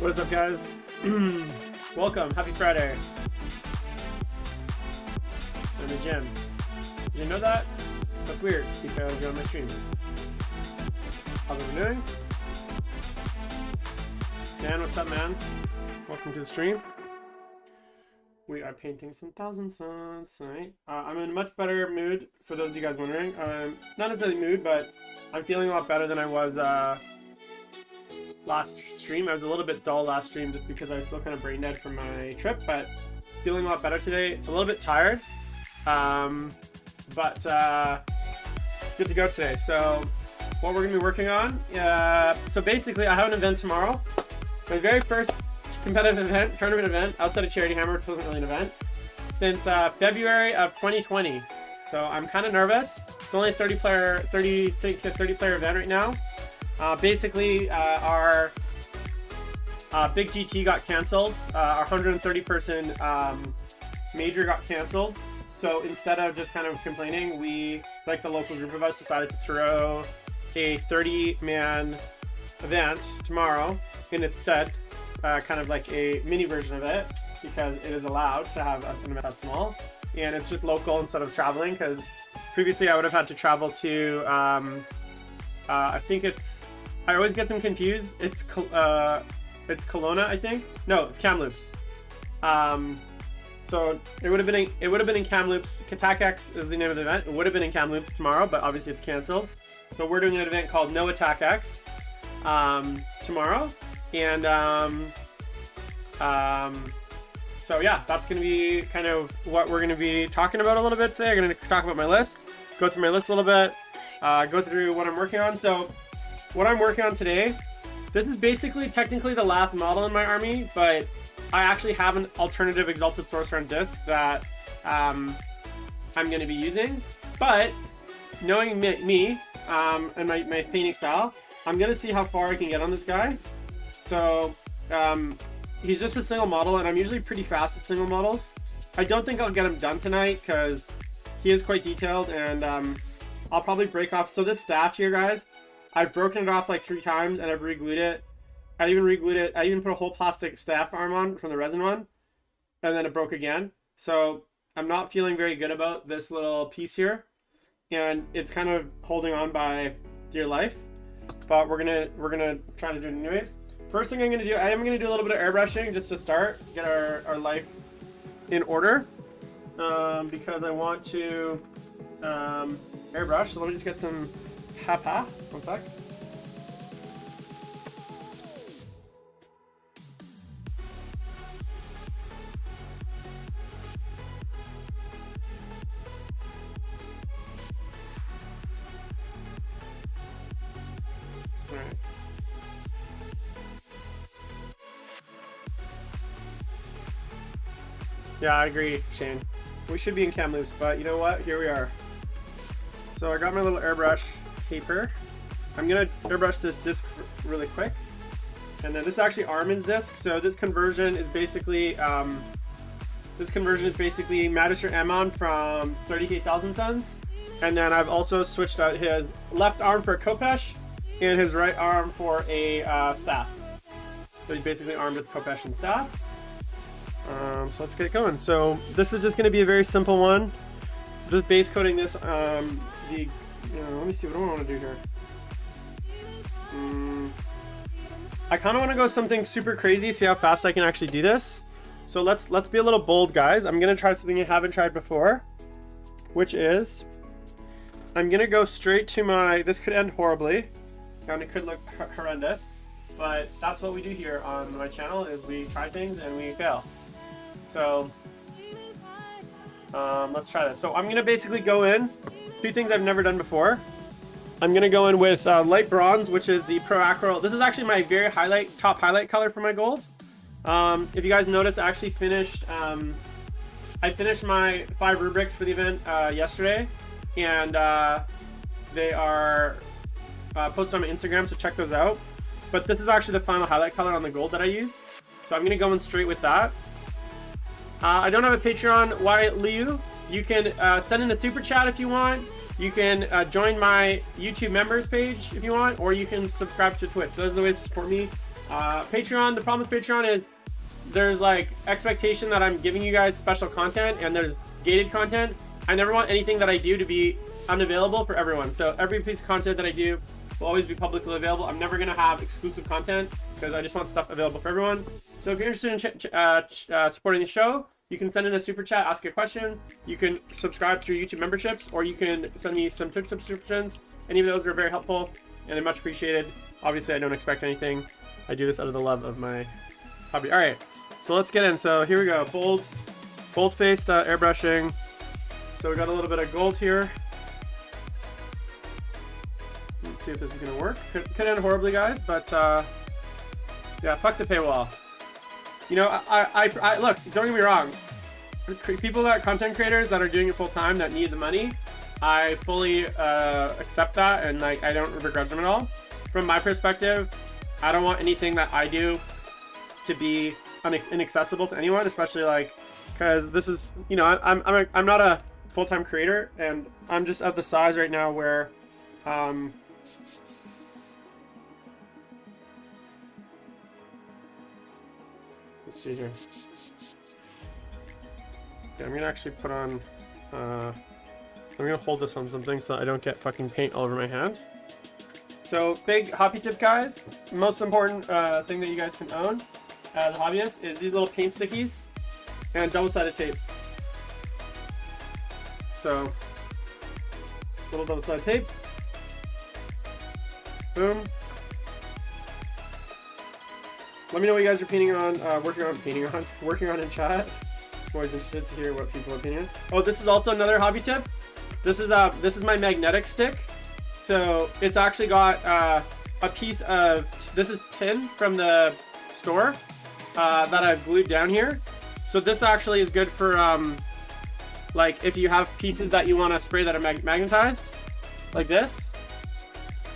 What is up, guys? Welcome. Happy Friday. I'm in the gym. Did you know that? That's weird because you're on my stream. How's everyone doing? Dan, what's up, man? Welcome to the stream. We are painting some Thousand Suns tonight. I'm in a much better mood, for those of you guys wondering. Not necessarily mood, but I'm feeling a lot better than I was last stream. I was a little bit dull last stream just because I was still kind of brain dead from my trip, but feeling a lot better today. A little bit tired, but good to go today. So what we're going to be working on, so basically I have an event tomorrow. My very first competitive event, tournament event, outside of Charity Hammer, which wasn't really an event, since February of 2020. So I'm kind of nervous. It's only a 30 player event right now. Basically, our big GT got canceled. Our 130 person major got canceled. So instead of just kind of complaining, we, like the local group of us, decided to throw a 30-man event tomorrow in its stead, kind of like a mini version of it, because it is allowed to have an event that small, and it's just local instead of traveling, because previously I would have had to travel to, I think it's, I always get them confused. It's Kelowna, I think. No, it's Kamloops. So it would have been in Kamloops. Attack-X is the name of the event. It would have been in Kamloops tomorrow, but obviously it's canceled. So we're doing an event called No Attack-X tomorrow, and so yeah, that's going to be kind of what we're going to be talking about a little bit today. I'm going to talk about my list, go through my list a little bit, go through what I'm working on. So what I'm working on today, this is basically technically the last model in my army, but I actually have an alternative Exalted Sorcerer on disc that I'm going to be using. But knowing me and my painting style, I'm going to see how far I can get on this guy. So he's just a single model, and I'm usually pretty fast at single models. I don't think I'll get him done tonight because he is quite detailed, and I'll probably break off. So this staff here, guys, I've broken it off like 3 times, and I've re-glued it. I even put a whole plastic staff arm on from the resin one, and then it broke again. So I'm not feeling very good about this little piece here, and it's kind of holding on by dear life. But we're gonna try to do it anyways. First thing I'm gonna do, I am gonna do a little bit of airbrushing just to start, get our life in order, because I want to airbrush. So let me just get some Hapa. One sec. All right. Yeah, I agree, Shane. We should be in Kamloops, but you know what? Here we are. So I got my little airbrush paper. I'm gonna airbrush this disc really quick, and then this is actually Armin's disc. So this conversion is basically Magister Ammon from 30K Thousand Suns, and then I've also switched out his left arm for a Kopesh and his right arm for a staff. So he's basically armed with Kopesh and staff. So let's get going. So this is just going to be a very simple one. Just base coating this. Let me see what I want to do here. I kind of want to go something super crazy. See how fast I can actually do this. So let's be a little bold, guys. I'm going to try something I haven't tried before, which is I'm going to go straight to my. This could end horribly, and it could look horrendous, but that's what we do here on my channel. Is we try things and we fail. So let's try this. So I'm going to basically go in, 2 things I've never done before. I'm going to go in with light bronze, which is the Pro Acryl. This is actually my very top highlight color for my gold. If you guys notice, I actually finished, I finished my 5 rubrics for the event yesterday, and they are posted on my Instagram, so check those out. But this is actually the final highlight color on the gold that I use. So I'm going to go in straight with that. I don't have a Patreon. Why, Liu? You can send in a super chat if you want. You can join my YouTube members page if you want, or you can subscribe to Twitch. Those are the ways to support me. Patreon, the problem with Patreon is there's like expectation that I'm giving you guys special content, and there's gated content. I never want anything that I do to be unavailable for everyone. So every piece of content that I do will always be publicly available. I'm never gonna have exclusive content because I just want stuff available for everyone. So if you're interested in supporting the show, you can send in a super chat, ask a question. You can subscribe through YouTube memberships, or you can send me some Twitch subscriptions. Any of those are very helpful and they're much appreciated. Obviously, I don't expect anything. I do this out of the love of my hobby. All right, so let's get in. So here we go, bold-faced airbrushing. So we got a little bit of gold here. Let's see if this is gonna work. Could end horribly, guys, but yeah, fuck the paywall. You know, I look, don't get me wrong. People that content creators that are doing it full time that need the money, I fully accept that, and like I don't begrudge them at all. From my perspective, I don't want anything that I do to be inaccessible to anyone, especially like because this is, you know, I'm not a full-time creator, and I'm just at the size right now where let's see here. Okay, I'm gonna actually put on I'm gonna hold this on something so that I don't get fucking paint all over my hand. So big hobby tip, guys, most important thing that you guys can own as a hobbyist is these little paint stickies and double-sided tape. So little double-sided tape, boom. Let me know what you guys are painting on, working on in chat. I'm always interested to hear what people are painting on. Oh, this is also another hobby tip. This is my magnetic stick. So it's actually got a piece of, this is tin from the store that I've glued down here. So this actually is good for like if you have pieces that you want to spray that are magnetized, like this,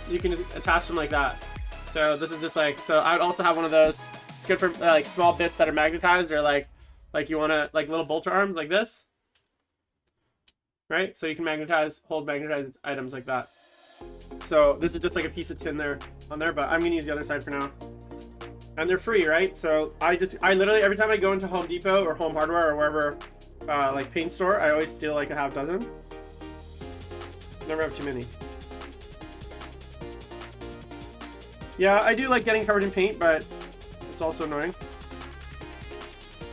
you can attach them like that. So this is just like, so I would also have one of those. It's good for like small bits that are magnetized, or like you want to, like little bolter arms like this, right? So you can hold magnetized items like that. So this is just like a piece of tin there on there, but I'm gonna use the other side for now. And they're free, right? So I literally, every time I go into Home Depot or Home Hardware or wherever, like paint store, I always steal like a half dozen. Never have too many. Yeah, I do like getting covered in paint, but it's also annoying.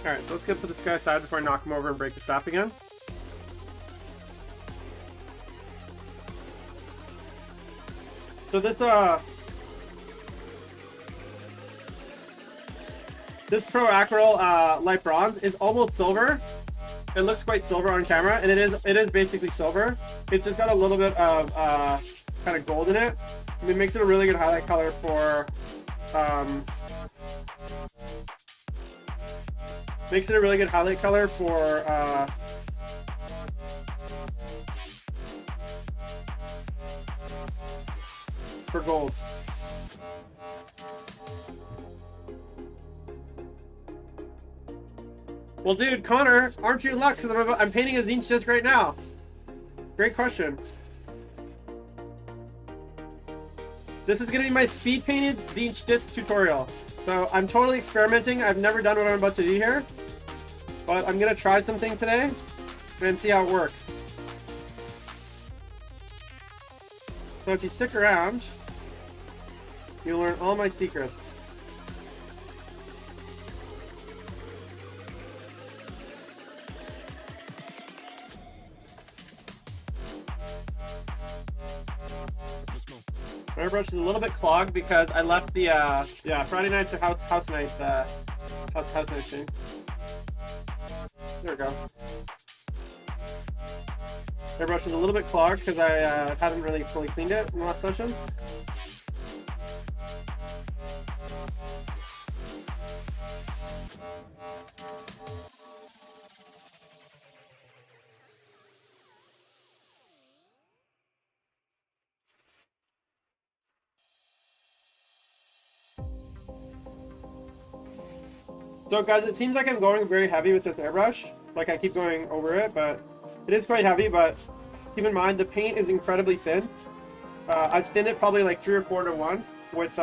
Alright, so let's put this guy aside before I knock him over and break the staff again. So this Pro Acryl light bronze is almost silver. It looks quite silver on camera, and it is basically silver. It's just got a little bit of kind of gold in it. And it makes it a really good highlight color for gold. Well, dude, Connor, aren't you in luck? Because I'm painting a Zinch disc right now. Great question. This is going to be my speed painted Zinch disc tutorial. So I'm totally experimenting. I've never done what I'm about to do here. But I'm going to try something today and see how it works. So if you stick around, you'll learn all my secrets. My airbrush is a little bit clogged because I left the Friday nights are house nights house nights thing. There we go. Airbrush is a little bit clogged because I haven't really fully cleaned it in the last session. So guys, it seems like I'm going very heavy with this airbrush. Like I keep going over it, but it is quite heavy. But keep in mind the paint is incredibly thin. I've thinned it probably like 3 or 4 to 1 with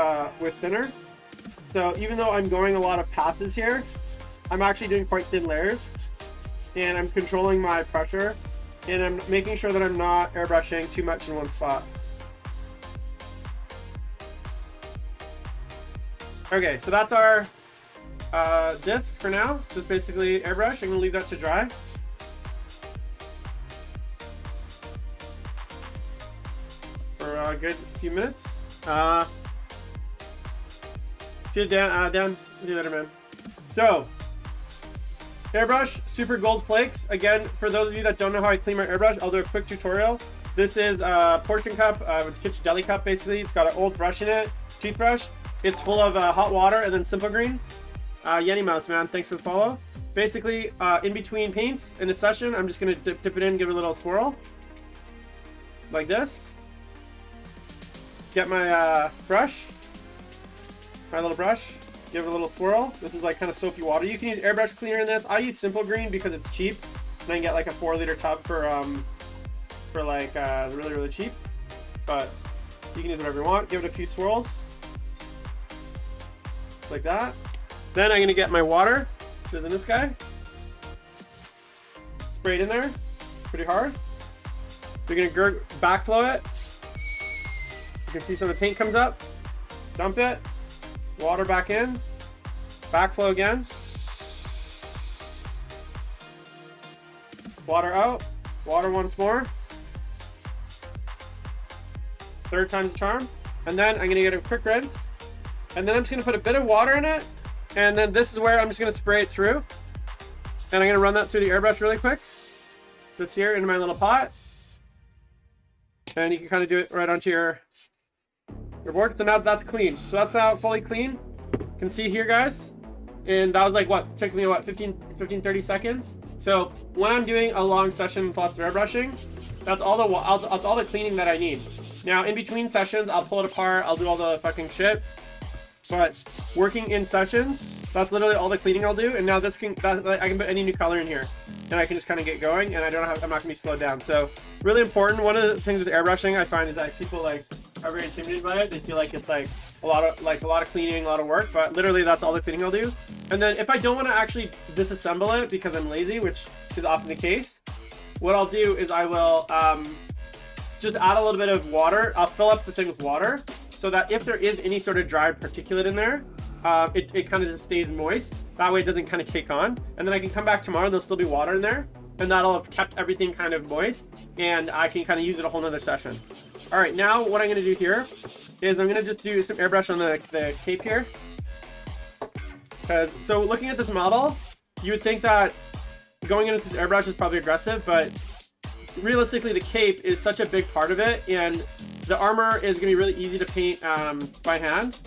thinner. So even though I'm going a lot of passes here, I'm actually doing quite thin layers, and I'm controlling my pressure, and I'm making sure that I'm not airbrushing too much in one spot. Okay, so that's our disc for now. Just basically airbrush. I'm gonna leave that to dry. For a good few minutes. See you, Dan. See you later, man. So, airbrush, super gold flakes. Again, for those of you that don't know how I clean my airbrush, I'll do a quick tutorial. This is a portion cup, kitchen deli cup basically. It's got an old brush in it, toothbrush. It's full of hot water and then Simple Green. Yeti Mouse, man, thanks for the follow. Basically, in between paints in a session, I'm just gonna dip it in, give it a little swirl. Like this. Get my brush, my little brush, give it a little swirl. This is like kind of soapy water. You can use airbrush cleaner in this. I use Simple Green because it's cheap. And I can get like a 4-liter tub for like really, really cheap. But you can use whatever you want. Give it a few swirls. Like that. Then I'm gonna get my water, which is in this guy. Spray it in there, pretty hard. You're gonna backflow it. You can see some of the paint comes up. Dump it. Water back in. Backflow again. Water out. Water once more. Third time's the charm. And then I'm gonna get a quick rinse. And then I'm just gonna put a bit of water in it. And then this is where I'm just gonna spray it through. And I'm gonna run that through the airbrush really quick. Just here into my little pot. And you can kind of do it right onto your board. So now that's clean. So that's now fully clean. You can see here, guys. And that was like what? It took me what, 30 seconds? So when I'm doing a long session with lots of airbrushing, that's all the cleaning that I need. Now in between sessions, I'll pull it apart, I'll do all the fucking shit. But working in sessions, that's literally all the cleaning I'll do. And now I can put any new color in here, and I can just kind of get going, and I'm not gonna be slowed down. So really important. One of the things with airbrushing I find is that people like are very intimidated by it. They feel like it's like a lot of cleaning, a lot of work. But literally that's all the cleaning I'll do. And then if I don't want to actually disassemble it because I'm lazy, which is often the case, what I'll do is I will just add a little bit of water. I'll fill up the thing with water, so that if there is any sort of dry particulate in there, it kind of just stays moist. That way it doesn't kind of cake on. And then I can come back tomorrow, there'll still be water in there, and that'll have kept everything kind of moist, and I can kind of use it a whole nother session. All right, now what I'm gonna do here is I'm gonna just do some airbrush on the cape here. So looking at this model, you would think that going into this airbrush is probably aggressive, but realistically the cape is such a big part of it, and the armor is going to be really easy to paint by hand.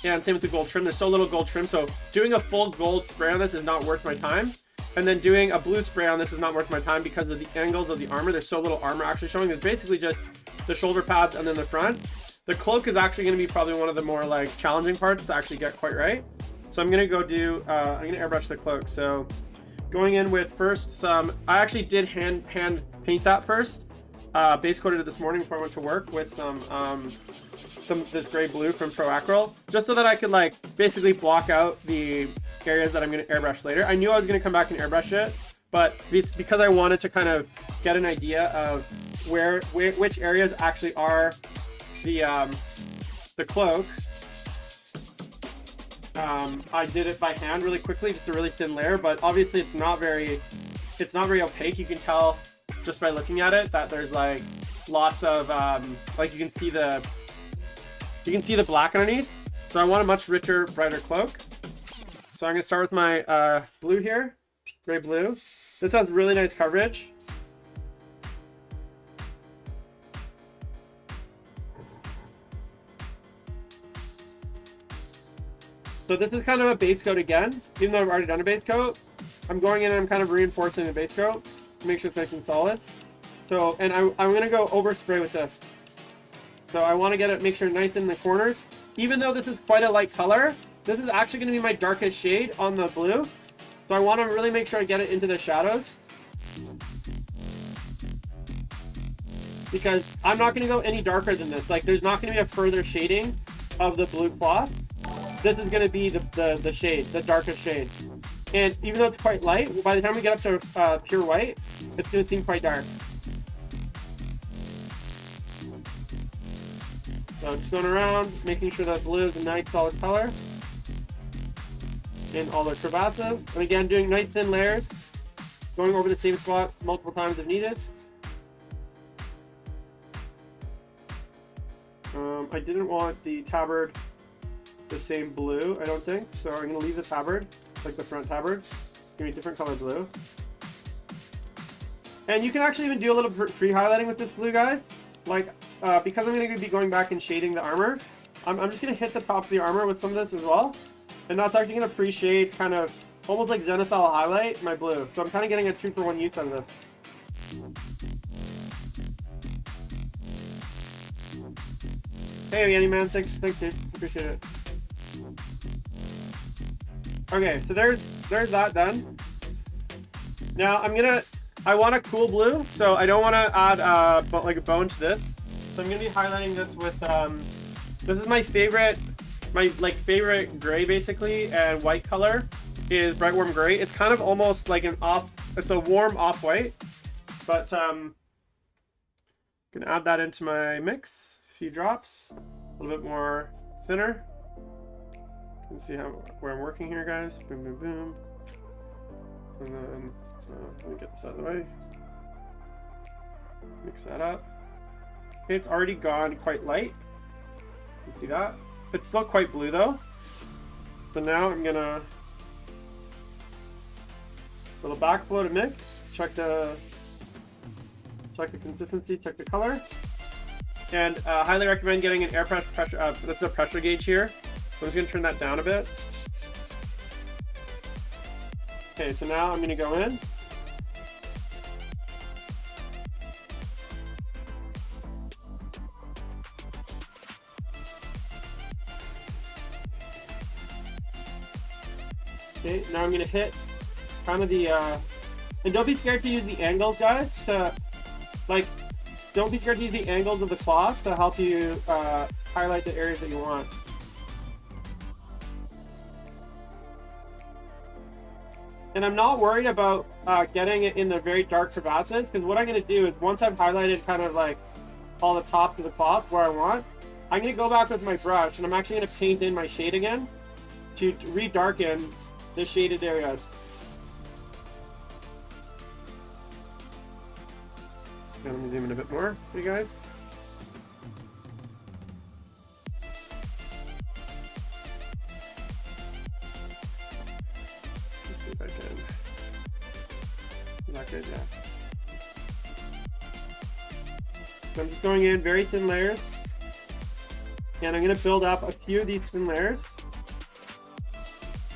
And same with the gold trim. There's so little gold trim, so doing a full gold spray on this is not worth my time. And then doing a blue spray on this is not worth my time because of the angles of the armor. There's so little armor actually showing. It's basically just the shoulder pads and then the front. The cloak is actually going to be probably one of the more like challenging parts to actually get quite right. So I'm going to go do, I'm going to airbrush the cloak. So going in with first some, I actually did hand paint that first. Base coated it this morning before I went to work with some this gray blue from Pro Acryl, just so that I could like basically block out the areas that I'm going to airbrush later. I knew I was going to come back and airbrush it, but because I wanted to kind of get an idea of which areas actually are the cloak, I did it by hand really quickly, just a really thin layer. But obviously it's not very opaque. You can tell just by looking at it that there's like lots of like you can see the black underneath. So I want a much richer, brighter cloak. So I'm gonna start with my blue here, gray blue. This has really nice coverage. So this is kind of a base coat again, even though I've already done a base coat. I'm going in and I'm kind of reinforcing the base coat to make sure it's nice and solid. So, and I'm gonna go over spray with this. So I want to get it, make sure nice in the corners. Even though this is quite a light color, this is actually gonna be my darkest shade on the blue. So I want to really make sure I get it into the shadows, because I'm not gonna go any darker than this. Like there's not gonna be a further shading of the blue cloth. this is going to be the shade, the darkest shade. And even though it's quite light, by the time we get up to pure white, it's going to seem quite dark. So just going around, making sure that blue is a nice solid color in all the crevasses. And again, doing nice thin layers, going over the same spot multiple times if needed. I didn't want the tabard the same blue, I don't think. So I'm going to leave the tabard, like the front tabard. Give me a different color blue. And you can actually even do a little free highlighting with this blue, guys. Like, because I'm going to be going back and shading the armor, I'm just going to hit the tops of the armor with some of this as well. And that's actually going to pre-shade, kind of almost like Zenithal highlight my blue. So I'm kind of getting a 2-for-1 use out of this. Hey, Annie man, thanks dude, appreciate it. Okay, so there's that done. Now I want a cool blue, so I don't want to add like a bone to this. So I'm gonna be highlighting this with this is my favorite gray basically, and white color is bright warm gray. It's kind of almost like it's a warm off-white, but gonna add that into my mix. A few drops, a little bit more thinner. You can see where I'm working here, guys. Boom, boom, boom. And then let me get this out of the way. Mix that up. Okay, it's already gone quite light. You can see that. It's still quite blue though. So now I'm gonna little backflow to mix. Check the consistency. Check the color. And highly recommend getting an airbrush pressure. This is a pressure gauge here. So I'm just gonna turn that down a bit. Okay, so now I'm gonna go in. Okay, now I'm gonna hit kind of the, and don't be scared to use the angles, guys. Don't be scared to use the angles of the cloth to help you highlight the areas that you want. And I'm not worried about getting it in the very dark crevasses, because what I'm going to do is once I've highlighted kind of like all the tops of the cloth where I want, I'm going to go back with my brush and I'm actually going to paint in my shade again to re-darken the shaded areas. Let me zoom in a bit more for you guys. Let's see if I can. Is that good? Yeah. So I'm just going in very thin layers. And I'm going to build up a few of these thin layers.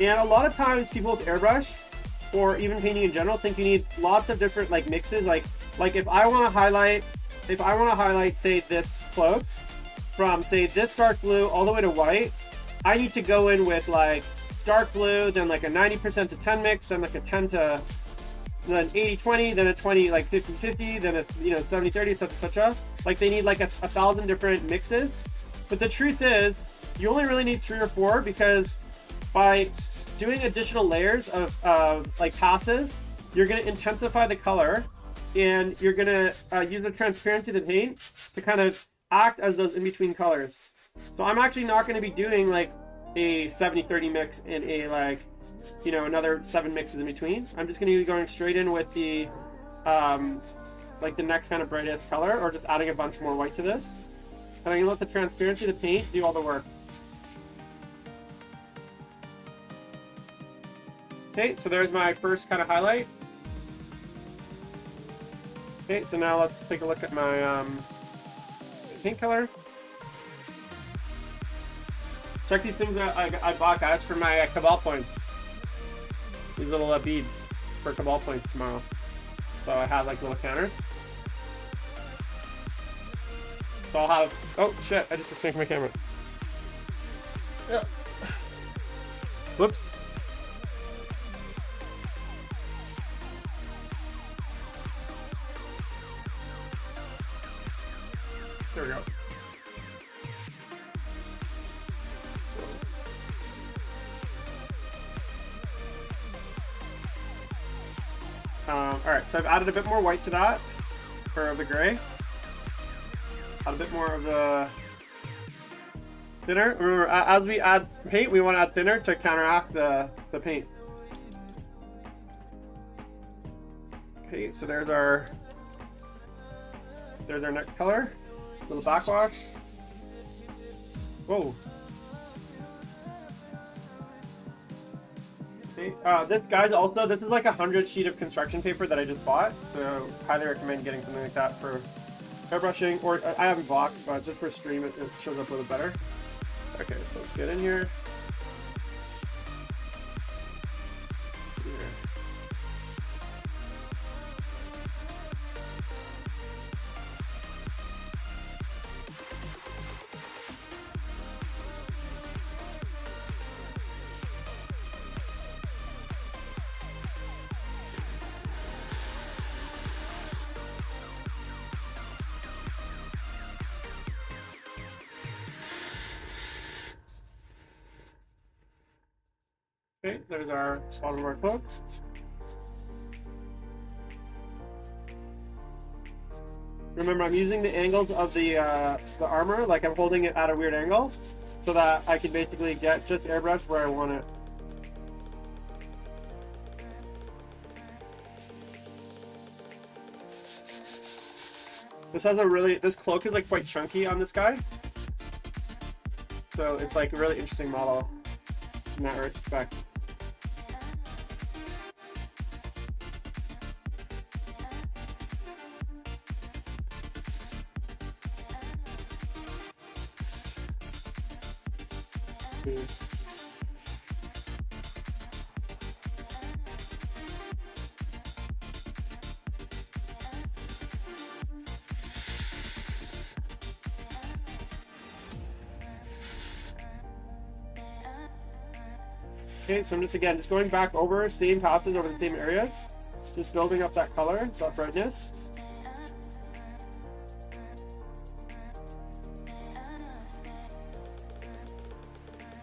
And a lot of times people with airbrush, or even painting in general, think you need lots of different like mixes. Like if I want to highlight, say this cloak from say this dark blue all the way to white, I need to go in with like dark blue, then like a 90% to 10 mix, then like a 10 to then 80-20, then a 20 like 50-50, then a 70-30, etc. Like they need like 1,000 different mixes. But the truth is, you only really need 3 or 4, because by doing additional layers of like passes, you're going to intensify the color. And you're gonna use the transparency of the paint to kind of act as those in-between colors. So I'm actually not going to be doing like a 70-30 mix and a like, another 7 mixes in between. I'm just going to be going straight in with the like the next kind of brightest color, or just adding a bunch more white to this. And I'm going to let the transparency of the paint do all the work. Okay, so there's my first kind of highlight. Okay, so now let's take a look at my paint color. Check these things that I bought, guys, for my Cabal points. These little beads for Cabal points tomorrow. So I have like little counters. So I'll have, oh shit, I just exchanged my camera. Yeah. Whoops. There we go. All right, so I've added a bit more white to that, or the gray. Add a bit more of the thinner. Remember, as we add paint, we want to add thinner to counteract the paint. Okay, so there's our next color. Little backwash. Whoa. Okay. This is like 100 sheet of construction paper that I just bought, so highly recommend getting something like that for airbrushing, or I haven't boxed, but just for stream it shows up a little better. Okay, so let's get in here. Let's see here. Okay, there's our bottom of our cloak. Remember, I'm using the angles of the armor, like I'm holding it at a weird angle, so that I can basically get just airbrush where I want it. This cloak is like quite chunky on this guy, so it's like a really interesting model in that respect. Okay, so I'm just going back over same passes over the same areas, just building up that color, that brightness.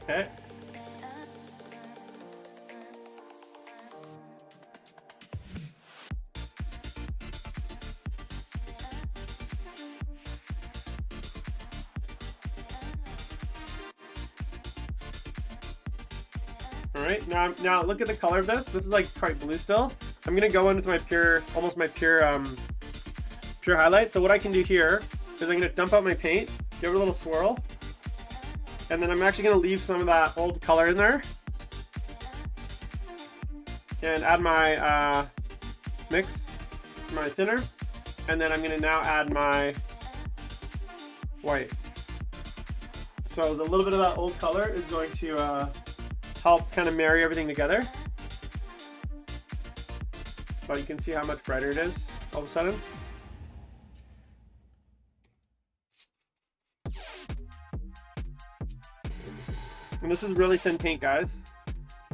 Okay. Alright, now look at the color of this. This is like quite blue still. I'm gonna go in with my pure highlight. So what I can do here is I'm gonna dump out my paint, give it a little swirl, and then I'm actually gonna leave some of that old color in there. And add my mix, my thinner, and then I'm gonna now add my white. So the little bit of that old color is going to help kind of marry everything together. But you can see how much brighter it is all of a sudden. And this is really thin paint, guys.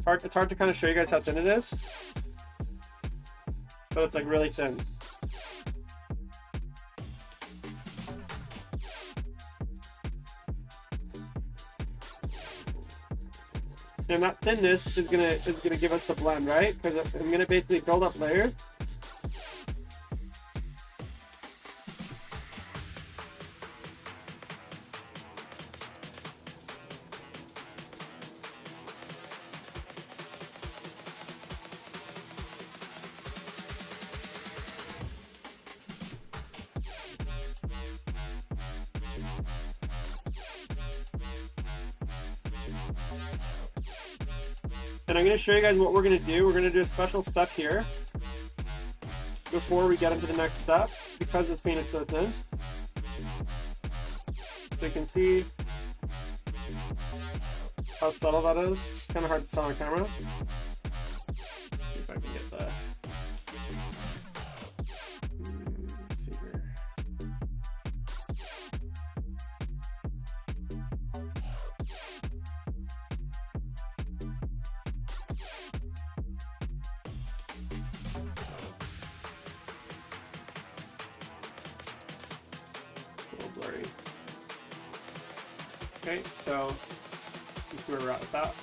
It's hard to kind of show you guys how thin it is, but it's like really thin. And that thinness is gonna give us the blend, right? Because I'm gonna basically build up layers. And I'm going to show you guys what we're going to do. We're going to do a special step here before we get into the next step, because this paint is so thin. So you can see how subtle that is. It's kind of hard to tell on camera. See if I can get that. Let's see here. Blurry. Okay, so let's see where we're at with that.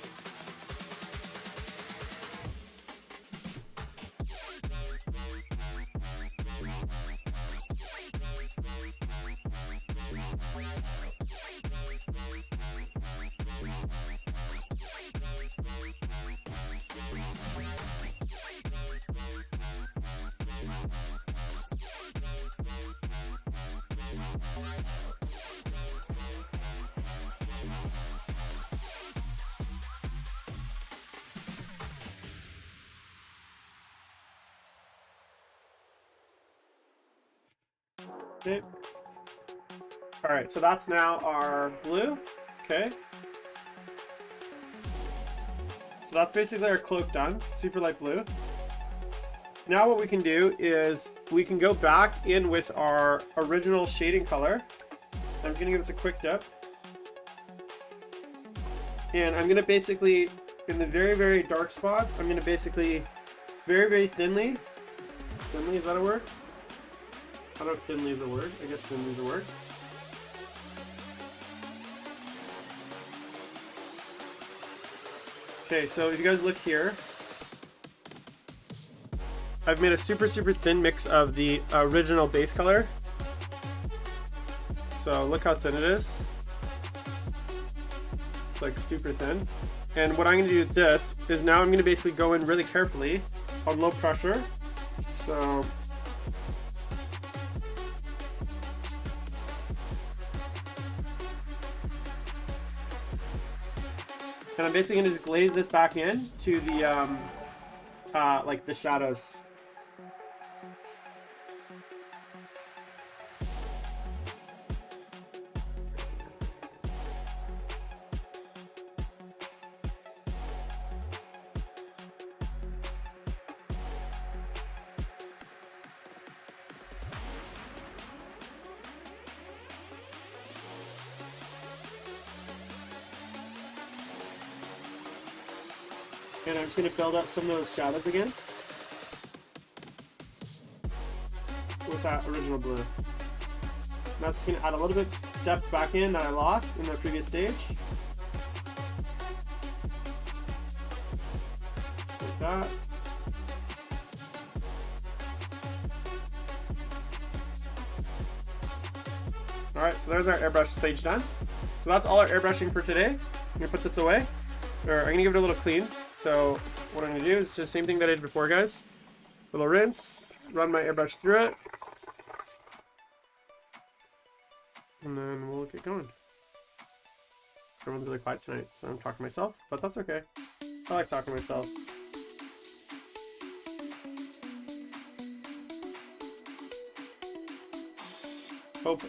shape. All right, so that's now our blue. Okay. So that's basically our cloak done, super light blue. Now what we can do is we can go back in with our original shading color. I'm gonna give this a quick dip. And I'm gonna basically, in the very, very dark spots, I'm gonna basically very, very thinly, is that a word? I don't know if thinly is a word. I guess thinly is a word. Okay, so if you guys look here, I've made a super, super thin mix of the original base color. So look how thin it is. It's like super thin. And what I'm going to do with this is now I'm going to basically go in really carefully on low pressure. So and I'm basically going to glaze this back in to the like the shadows. And I'm just going to build up some of those shadows again with that original blue. And that's just going to add a little bit depth back in that I lost in the previous stage. Just like that. Alright, so there's our airbrush stage done. So that's all our airbrushing for today. I'm going to put this away. Or I'm going to give it a little clean. So what I'm going to do is just the same thing that I did before, guys. Little rinse, run my airbrush through it. And then we'll get going. Everyone's really quiet tonight, so I'm talking to myself, but that's okay. I like talking to myself. Hope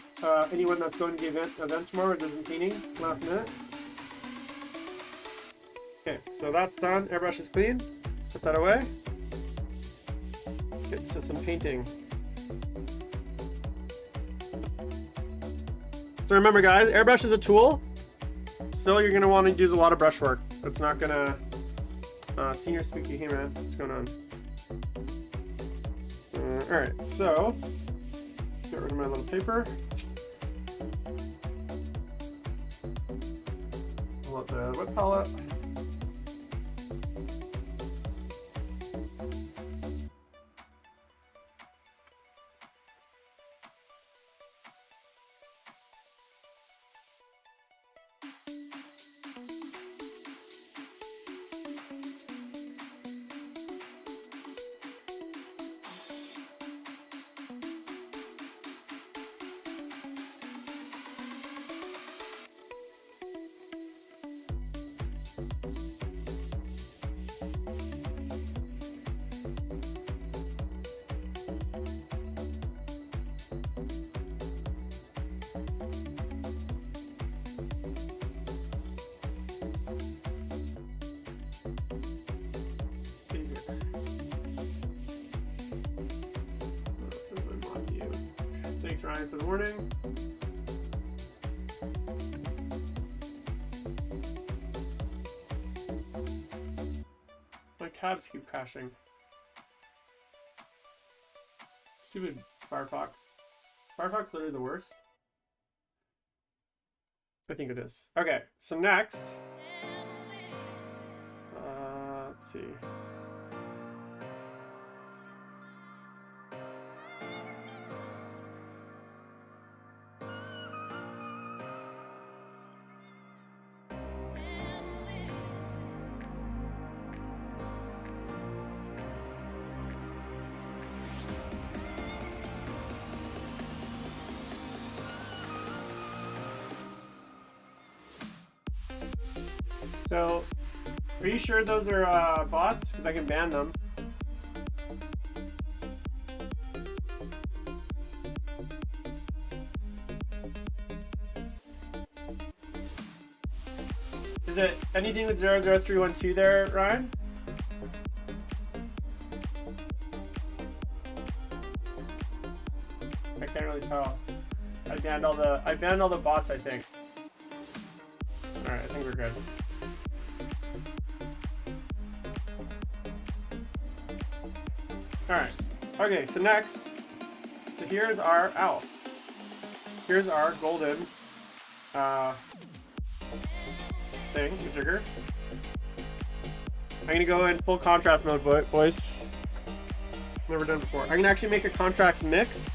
anyone that's going to the event tomorrow does some painting last minute. Okay, so that's done. Airbrush is clean. Put that away. Let's get to some painting. So remember, guys, airbrush is a tool. Still, you're going to want to use a lot of brush work. It's not going to... Senior Spooky, hey man, what's going on? Alright, so... Get rid of my little paper. Pull out the wet palette. Thanks, Ryan, for the warning. My tabs keep crashing. Stupid Firefox. Firefox is literally the worst. I think it is. Okay, so next, let's see. So, are you sure those are bots? Because I can ban them. Is it anything with 00312 there, Ryan? I can't really tell. I banned all the bots, I think. Alright, I think we're good. Alright. Okay, so next. So here's our owl. Here's our golden thing, the jigger. I'm gonna go in full contrast mode, boys. Never done before. I can actually make a contrast mix.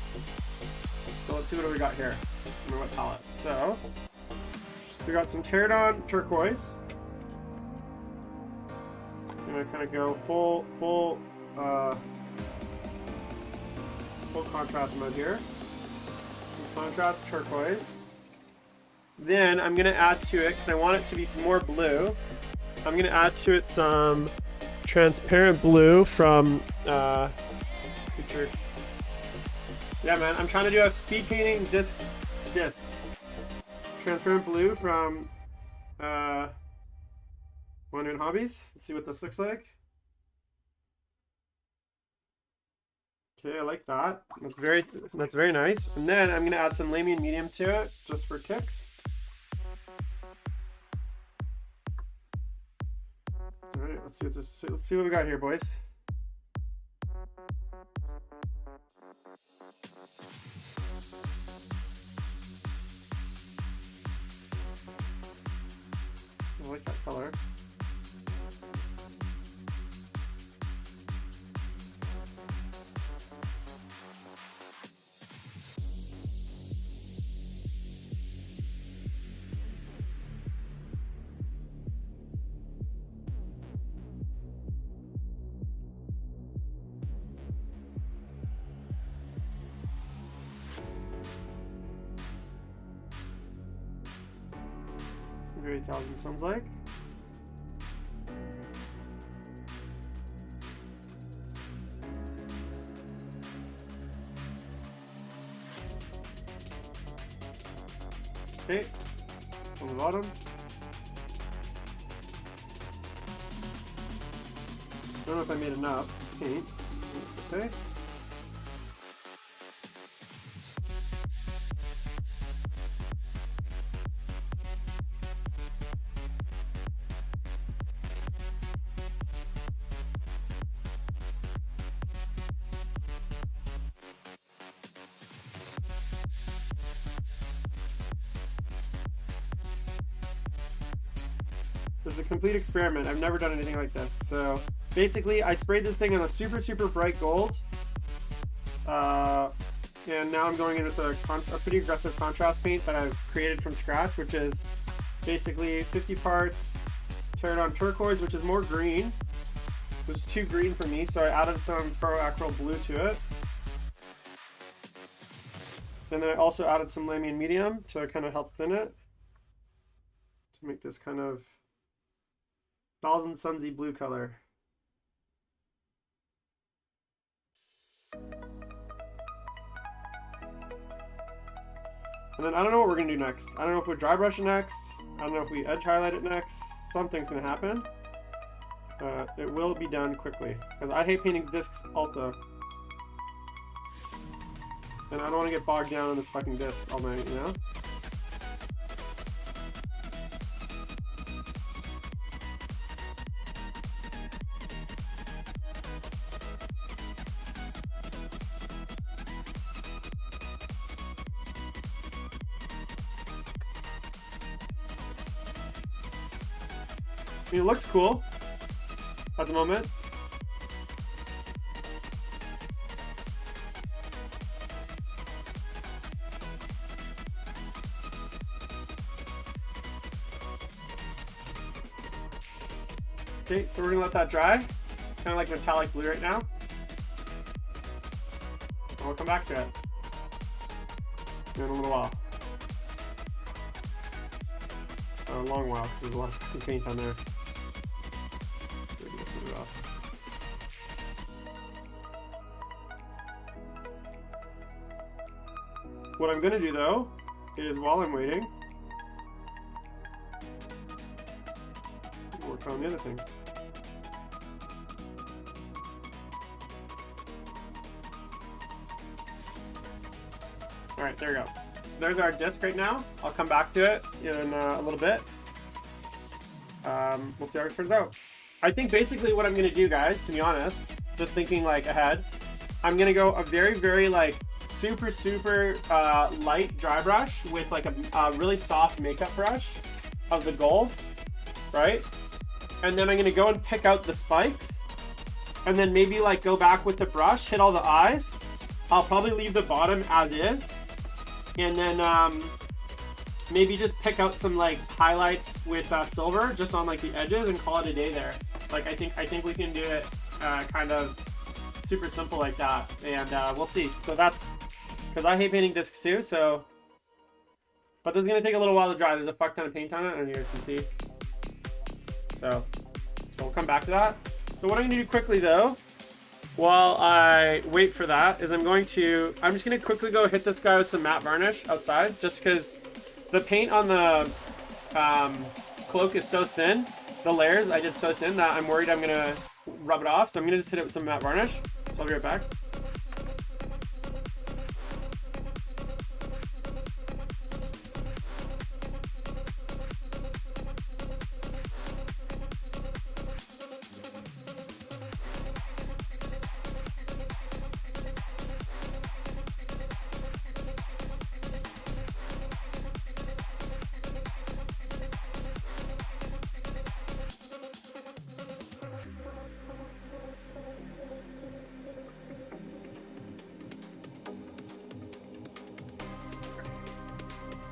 So let's see what we got here. I don't know what palette. So we got some Pterodon turquoise. I'm gonna kind of go full contrast mode here. Some contrast turquoise. Then I'm gonna add to it, because I want it to be some more blue. I'm gonna add to it some transparent blue from Future. Yeah, man, I'm trying to do a speed painting disc. Transparent blue from Wondering Hobbies. Let's see what this looks like. Okay, I like that. That's very nice. And then I'm gonna add some Lamian medium to it, just for kicks. All right, let's see what we got here, boys. I like that color. Very 8,000 sounds like. Okay, on the bottom. I don't know if I made enough paint. That's okay. This is a complete experiment. I've never done anything like this. So basically, I sprayed this thing on a super bright gold. And now I'm going in with a pretty aggressive contrast paint that I've created from scratch, which is basically 50 parts Pterodon turquoise, which is more green. It was too green for me, so I added some Pro Acryl blue to it. And then I also added some Lamian medium to kind of help thin it, to make this kind of Thousand Sunsy blue color. And then I don't know what we're gonna do next. I don't know if we dry brush it next. I don't know if we edge highlight it next. Something's gonna happen. It will be done quickly, because I hate painting discs also. And I don't want to get bogged down in this fucking disc all night, you know? I mean, it looks cool at the moment. Okay, so we're gonna let that dry. Kind of like metallic blue right now. And we'll come back to it in a little while. A long while, because there's a lot of paint on there. What I'm gonna do though is, while I'm waiting, on the other thing. All right, there we go. So there's our disc right now. I'll come back to it in a little bit. We'll see how it turns out. I think basically what I'm gonna do, guys, to be honest, just thinking like ahead, I'm gonna go a very, very like super light dry brush with like a really soft makeup brush of the gold, right? And then I'm gonna go and pick out the spikes, and then maybe like go back with the brush, hit all the eyes. I'll probably leave the bottom as is, and then maybe just pick out some like highlights with silver just on like the edges and call it a day there. Like I think we can do it kind of super simple like that, and we'll see. So that's because I hate painting discs too. So, but this is gonna take a little while to dry. There's a fuck ton of paint on it, and you guys can see. So we'll come back to that. So what I'm gonna do quickly though, while I wait for that, is I'm just gonna quickly go hit this guy with some matte varnish outside, just because the paint on the cloak is so thin, the layers I did so thin that I'm worried I'm gonna rub it off. So I'm gonna just hit it with some matte varnish. So I'll be right back.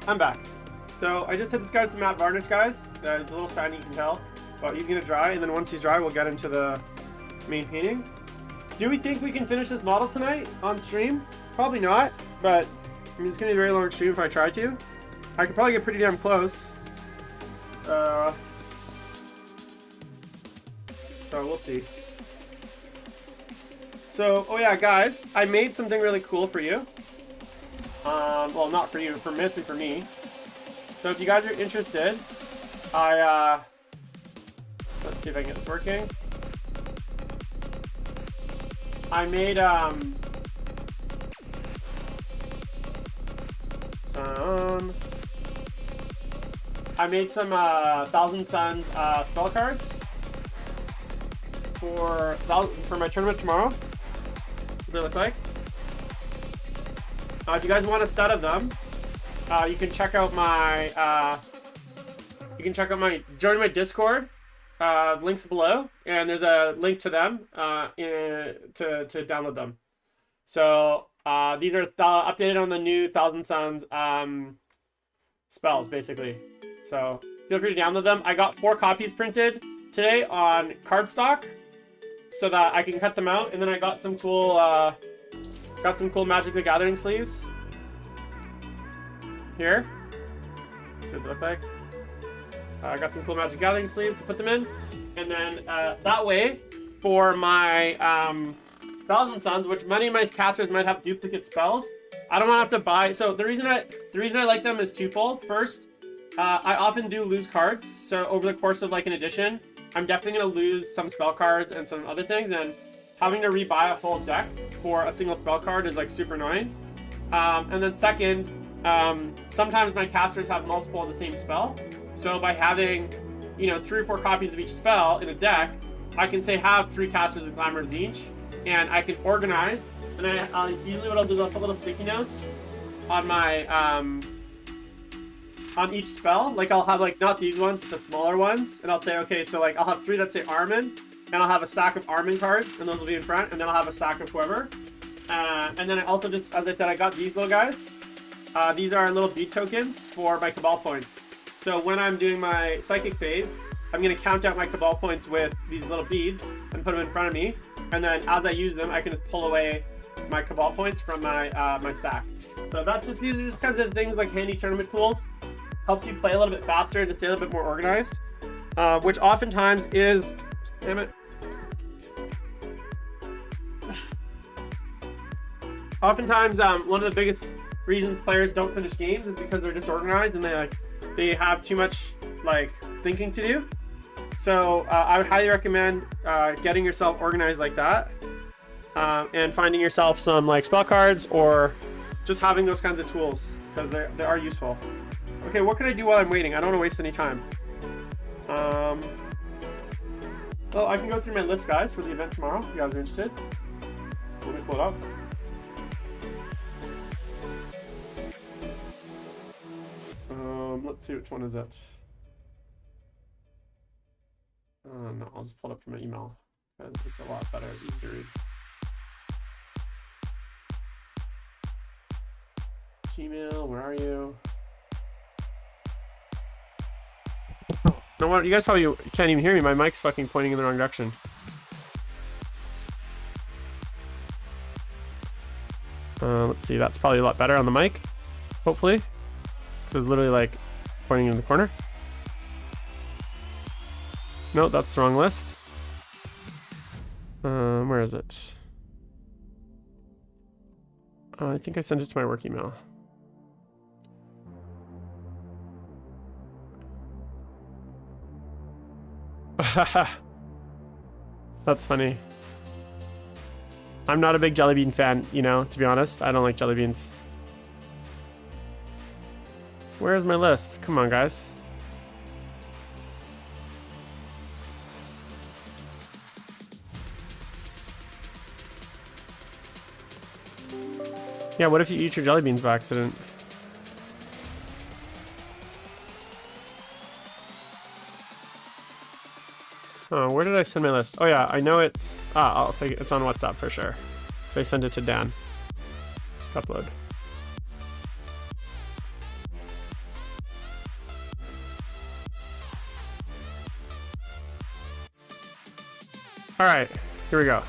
I'm back. So I just hit this guy with the matte varnish, guys. It's a little shiny, you can tell. But he's gonna dry, and then once he's dry, we'll get into the main painting. Do we think we can finish this model tonight on stream? Probably not, but I mean, it's gonna be a very long stream if I try to. I could probably get pretty damn close. So we'll see. So, oh yeah, guys, I made something really cool for you. Well, not for you, mostly for me. So if you guys are interested, let's see if I can get this working. I made, some Thousand Suns spell cards for my tournament tomorrow. What do they look like? If you guys want a set of them, you can check out my join my Discord. Links below, and there's a link to them to download them. So these are updated on the new Thousand Suns spells, basically. So feel free to download them. I got 4 copies printed today on cardstock, so that I can cut them out, and then I got some cool Magic the Gathering sleeves here. Let's see what they look like. I got some cool Magic Gathering sleeves to put them in, and then that way, for my Thousand Suns, which many of my casters might have duplicate spells, I don't want to have to buy. So the reason I like them is twofold. First, I often do lose cards. So over the course of like an edition, I'm definitely going to lose some spell cards and some other things, and having to rebuy a whole deck for a single spell card is like super annoying. And then second, sometimes my casters have multiple of the same spell. So by having, 3 or 4 copies of each spell in a deck, I can say have 3 casters with Glamours each, and I can organize. And usually what I'll do is I'll put little sticky notes on my on each spell. Like I'll have like not these ones, but the smaller ones, and I'll say okay, so like I'll have 3 that say Armin, and I'll have a stack of Armin cards, and those will be in front, and then I'll have a stack of whoever. And then I also just, as I said, I got these little guys. These are little bead tokens for my Cabal points. So when I'm doing my Psychic phase, I'm going to count out my Cabal points with these little beads and put them in front of me. And then as I use them, I can just pull away my Cabal points from my my stack. So these are just kinds of things like handy tournament tools. Helps you play a little bit faster and to stay a little bit more organized. Which oftentimes is, damn it. Oftentimes, one of the biggest reasons players don't finish games is because they're disorganized and they have too much like thinking to do. So I would highly recommend getting yourself organized like that, and finding yourself some like spell cards or just having those kinds of tools, because they are useful. Okay, what can I do while I'm waiting? I don't want to waste any time. Well, I can go through my list, guys, for the event tomorrow if you guys are interested. So let me pull it up. Let's see, which one is it? No, I'll just pull it up from my email because it's a lot better, easier to read. Gmail, where are you? No wonder, you guys probably can't even hear me. My mic's fucking pointing in the wrong direction. Let's see, that's probably a lot better on the mic, hopefully. Because it's literally like pointing in the corner. No, that's the wrong list. Where is it? I think I sent it to my work email. That's funny. I'm not a big jelly bean fan, you know, to be honest. I don't like jelly beans. Where's my list? Come on, guys. Yeah, what if you eat your jelly beans by accident? Oh, where did I send my list? Oh yeah, I know it's... I'll think it's on WhatsApp for sure. So I sent it to Dan. Upload. All right, here we go.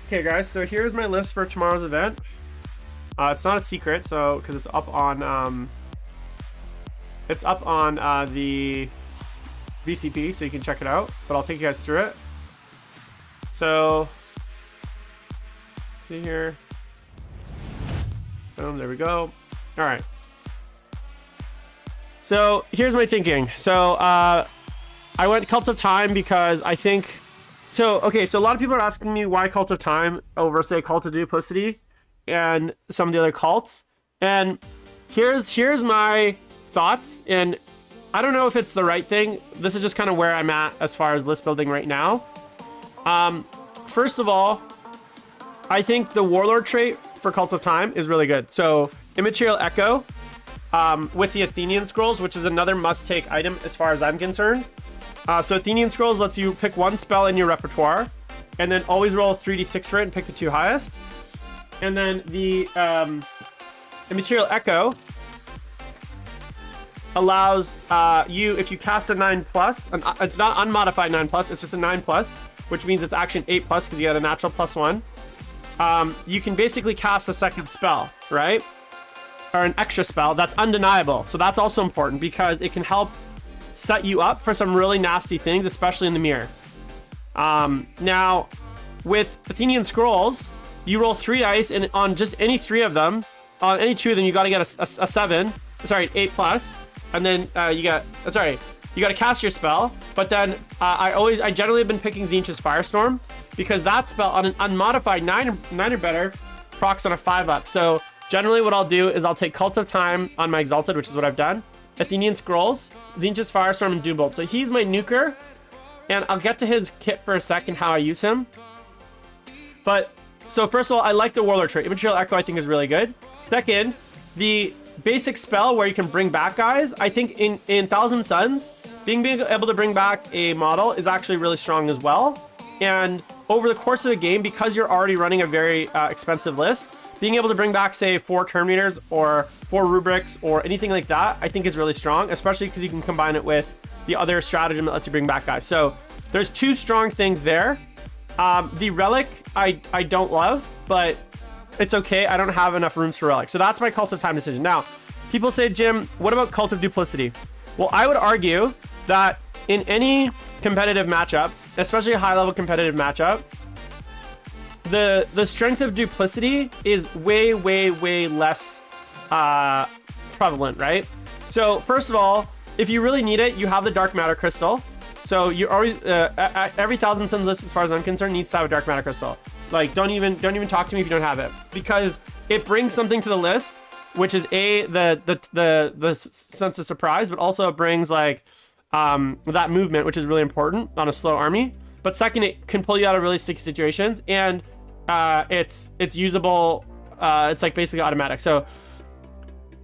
Okay guys, so here's my list for tomorrow's event. It's not a secret, so because it's up on the VCP, so you can check it out. But I'll take you guys through it. So, see here. Boom, there we go. All right. So here's my thinking. So I went Cult of Time because I think. So, okay, so a lot of people are asking me why Cult of Time over, say, Cult of Duplicity and some of the other cults. And here's my thoughts, and I don't know if it's the right thing. This is just kind of where I'm at as far as list building right now. First of all, I think the Warlord trait for Cult of Time is really good. So, Immaterial Echo with the Athenian Scrolls, which is another must-take item as far as I'm concerned. So Athenian Scrolls lets you pick one spell in your repertoire and then always roll 3d6 for it and pick the two highest. And then the Immaterial Echo allows you, if you cast a 9+, it's not unmodified 9+, it's just a 9+, which means it's actually an 8+, because you got a natural +1. You can basically cast a second spell, right? Or an extra spell that's undeniable. So that's also important because it can help set you up for some really nasty things, especially in the mirror. Now, with Athenian Scrolls, you roll 3 dice, and on just any 3 of them, on any 2 of them, you got to get a 7. Sorry, 8+, and then you got to cast your spell. But then I generally have been picking Tzeentch's Firestorm because that spell on an unmodified 9 or better procs on a 5-up. So generally, what I'll do is I'll take Cult of Time on my Exalted, which is what I've done. Athenian Scrolls, Tzeentch's Firestorm, and Doombolt. So he's my nuker, and I'll get to his kit for a second, how I use him. But, so first of all, I like the Warlord trait. Immaterial Echo, I think, is really good. Second, the basic spell where you can bring back guys, I think in Thousand Suns, being able to bring back a model is actually really strong as well. And over the course of a game, because you're already running a very expensive list, being able to bring back, say, 4 Terminators or 4 Rubrics or anything like that, I think is really strong, especially because you can combine it with the other stratagem that lets you bring back guys. So there's 2 strong things there. The Relic, I don't love, but it's okay. I don't have enough rooms for Relic. So that's my Cult of Time decision. Now, people say, Jim, what about Cult of Duplicity? Well, I would argue that in any competitive matchup, especially a high-level competitive matchup, the strength of duplicity is way less prevalent, right? So first of all, if you really need it, you have the dark matter crystal. So you always every 1,000 Suns list, as far as I'm concerned, needs to have a dark matter crystal. Like, don't even talk to me if you don't have it, because it brings something to the list, which is the sense of surprise, but also it brings like that movement, which is really important on a slow army. But second, it can pull you out of really sticky situations, and it's usable. It's like basically automatic. So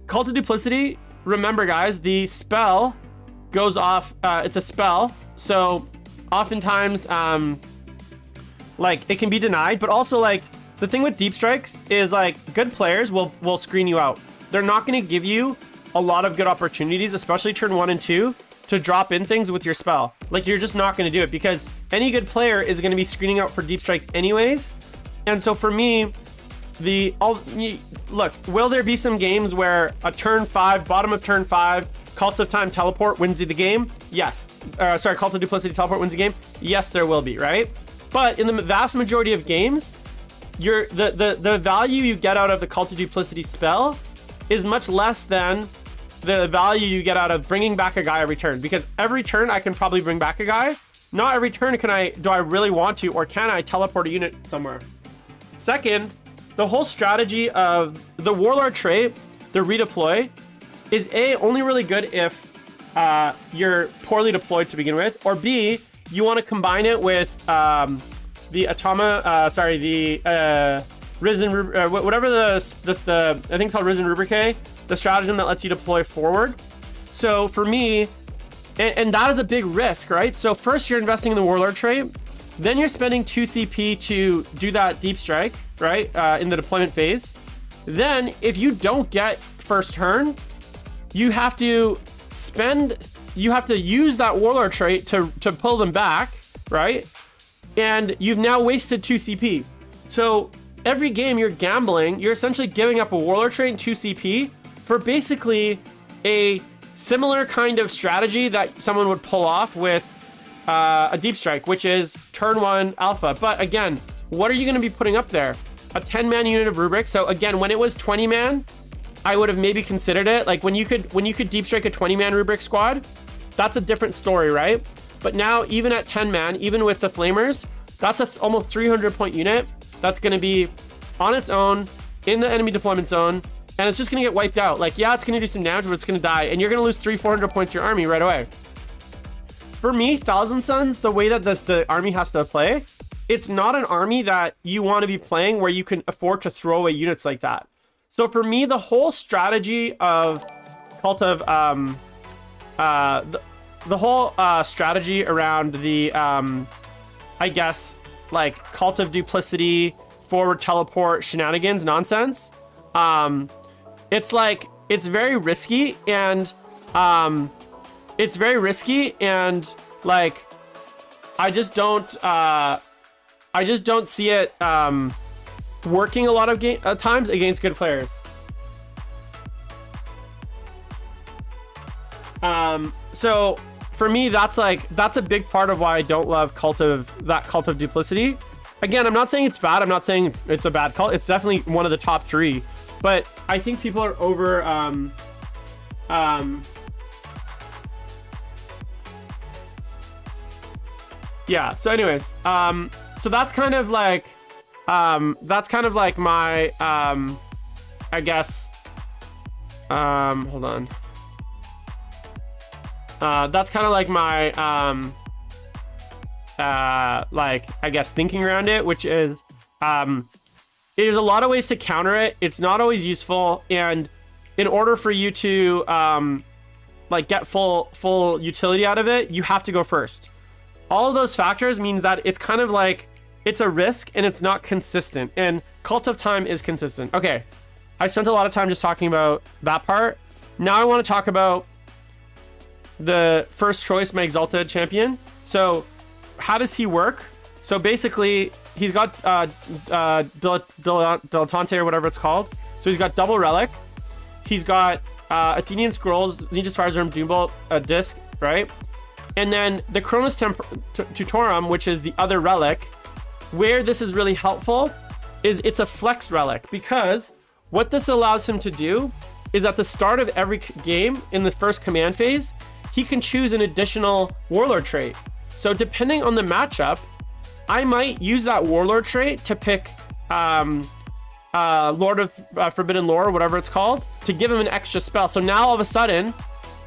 Cult of Duplicity, remember guys, the spell goes off. It's a spell, so oftentimes like it can be denied, but also like the thing with deep strikes is like good players will screen you out. They're not going to give you a lot of good opportunities, especially turn 1 and 2, to drop in things with your spell. Like, you're just not going to do it, because any good player is going to be screening out for deep strikes anyways. And so for me, look, will there be some games where a turn 5, bottom of turn 5, Cult of Time teleport wins you the game? Yes. Sorry, Cult of Duplicity teleport wins the game? Yes, there will be, right? But in the vast majority of games, the value you get out of the Cult of Duplicity spell is much less than the value you get out of bringing back a guy every turn, because every turn I can probably bring back a guy. Not every turn do I really want to, or can I teleport a unit somewhere. Second, the whole strategy of the Warlord trait, the redeploy, is A, only really good if you're poorly deployed to begin with, or B, you want to combine it with the Risen, whatever the I think it's called Risen Rubrique, the stratagem that lets you deploy forward. So for me, and that is a big risk, right? So first you're investing in the Warlord trait, then you're spending 2 CP to do that deep strike, right? In the deployment phase. Then if you don't get first turn, you have to use that Warlord trait to pull them back, right? And you've now wasted 2 CP. So every game you're gambling, you're essentially giving up a Warlord trait and 2 CP for basically a similar kind of strategy that someone would pull off with a deep strike, which is turn 1 alpha. But again, what are you going to be putting up there? A 10-man unit of rubric. So again, when it was 20-man, I would have maybe considered it. Like when you could deep strike a 20-man rubric squad, that's a different story, right? But now even at 10-man, even with the flamers, that's a almost 300-point unit that's going to be on its own in the enemy deployment zone, and it's just going to get wiped out. Like, yeah, it's going to do some damage, but it's going to die, and you're going to lose 400 points to your army right away. For me, Thousand Suns, the way that the army has to play, it's not an army that you want to be playing where you can afford to throw away units like that. So for me, the whole strategy of Cult of the whole strategy around the I guess like Cult of Duplicity, forward teleport shenanigans nonsense, it's like it's very risky, and like I just don't see it working a lot of times against good players. So for me, that's a big part of why I don't love Cult of Duplicity. Again, I'm not saying it's bad. I'm not saying it's a bad cult. It's definitely one of the top 3, but I think people are over yeah. So anyways, so that's kind of like my I guess hold on. That's kind of like my like I guess thinking around it, which is there's a lot of ways to counter it. It's not always useful, and in order for you to like get full utility out of it, you have to go first. All of those factors means that it's kind of like it's a risk and it's not consistent, and Cult of Time is consistent. Okay, I spent a lot of time just talking about that part. Now I want to talk about the first choice, my Exalted champion. So how does he work? So basically he's got dilettante or whatever it's called. So he's got double relic, he's got Athenian scrolls, Aegis Firestorm, Doombolt, a disc, right? And then the Chronos Tutorum, which is the other relic, where this is really helpful is it's a flex relic, because what this allows him to do is at the start of every game in the first command phase, he can choose an additional warlord trait. So depending on the matchup, I might use that warlord trait to pick Lord of Forbidden Lore, whatever it's called, to give him an extra spell. So now all of a sudden,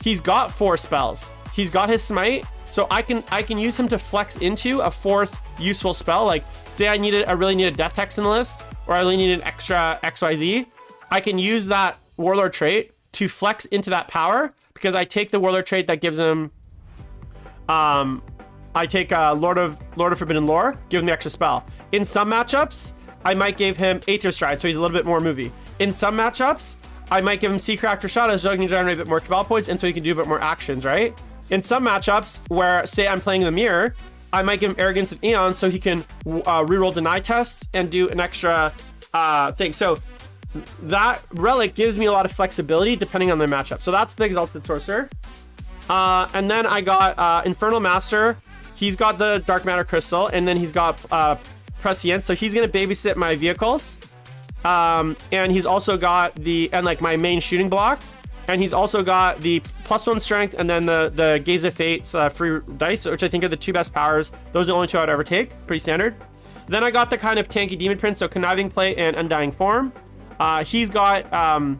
he's got 4 spells. He's got his smite, so I can use him to flex into a 4th useful spell. Like say I really needed Death Hex in the list, or I really need an extra XYZ. I can use that warlord trait to flex into that power, because I take the warlord trait that gives him I take Lord of Forbidden Lore, give him the extra spell. In some matchups, I might give him Aether Stride, so he's a little bit more movie. In some matchups, I might give him Secret Actor Shadow, so he can generate a bit more Cabal points, and so he can do a bit more actions, right? In some matchups, where say I'm playing the Mirror, I might give him Arrogance of Eon, so he can reroll deny tests and do an extra thing. So that relic gives me a lot of flexibility depending on the matchup. So that's the Exalted Sorcerer. And then I got Infernal Master. He's got the Dark Matter Crystal, and then he's got Prescience, so he's gonna babysit my vehicles. And he's also got my main shooting block, and he's also got the +1 strength, and then the Gaze of Fate's free dice, which I think are the 2 best powers. Those are the only 2 I'd ever take, pretty standard. Then I got the kind of tanky Demon Prince, so Conniving Plate and Undying Form. He's gonna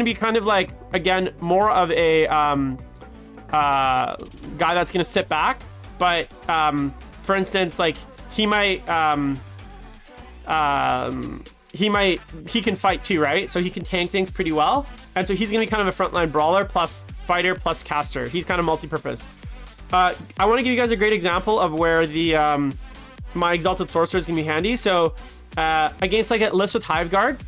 be kind of like, again, more of a guy that's gonna sit back, but for instance, like he can fight too, right? So he can tank things pretty well, and so he's gonna be kind of a frontline brawler plus fighter plus caster. He's kind of multi-purpose. I want to give you guys a great example of where the my Exalted Sorcerer is gonna be handy. So against like a list with Hive Guard,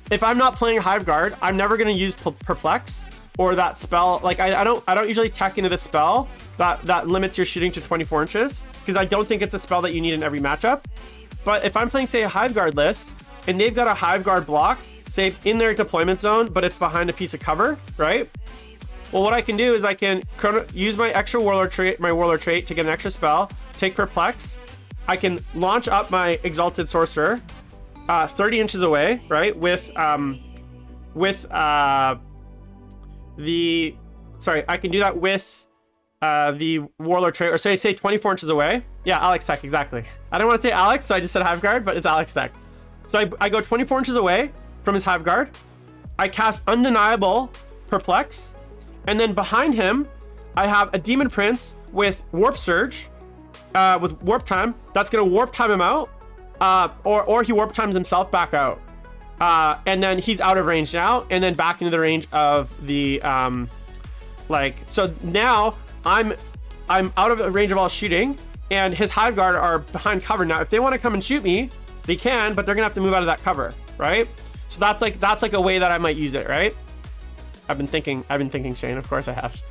if I'm not playing Hive Guard, I'm never gonna use Perplex or that spell. Like I don't usually tech into the spell that limits your shooting to 24 inches, because I don't think it's a spell that you need in every matchup. But if I'm playing, say, a Hive Guard list, and they've got a Hive Guard block, say, in their deployment zone, but it's behind a piece of cover, right? Well, what I can do is I can use my extra warlord trait, to get an extra spell, take Perplex. I can launch up my Exalted Sorcerer 30 inches away, right? I can do that with the warlord trait, or say 24 inches away. Yeah, Alex Tech, exactly. I don't want to say Alex, so I just said Hive Guard, but it's Alex Tech. So I go 24 inches away from his Hive Guard. I cast Undeniable Perplex, and then behind him, I have a Demon Prince with Warp Surge, with Warp Time. That's gonna Warp Time him out, or he Warp Times himself back out, and then he's out of range now, and then back into the range of the so now I'm out of range of all shooting, and his Hive Guard are behind cover. Now, if they want to come and shoot me, they can, but they're gonna have to move out of that cover, right? So that's like a way that I might use it, right? I've been thinking, Shane. Of course I have.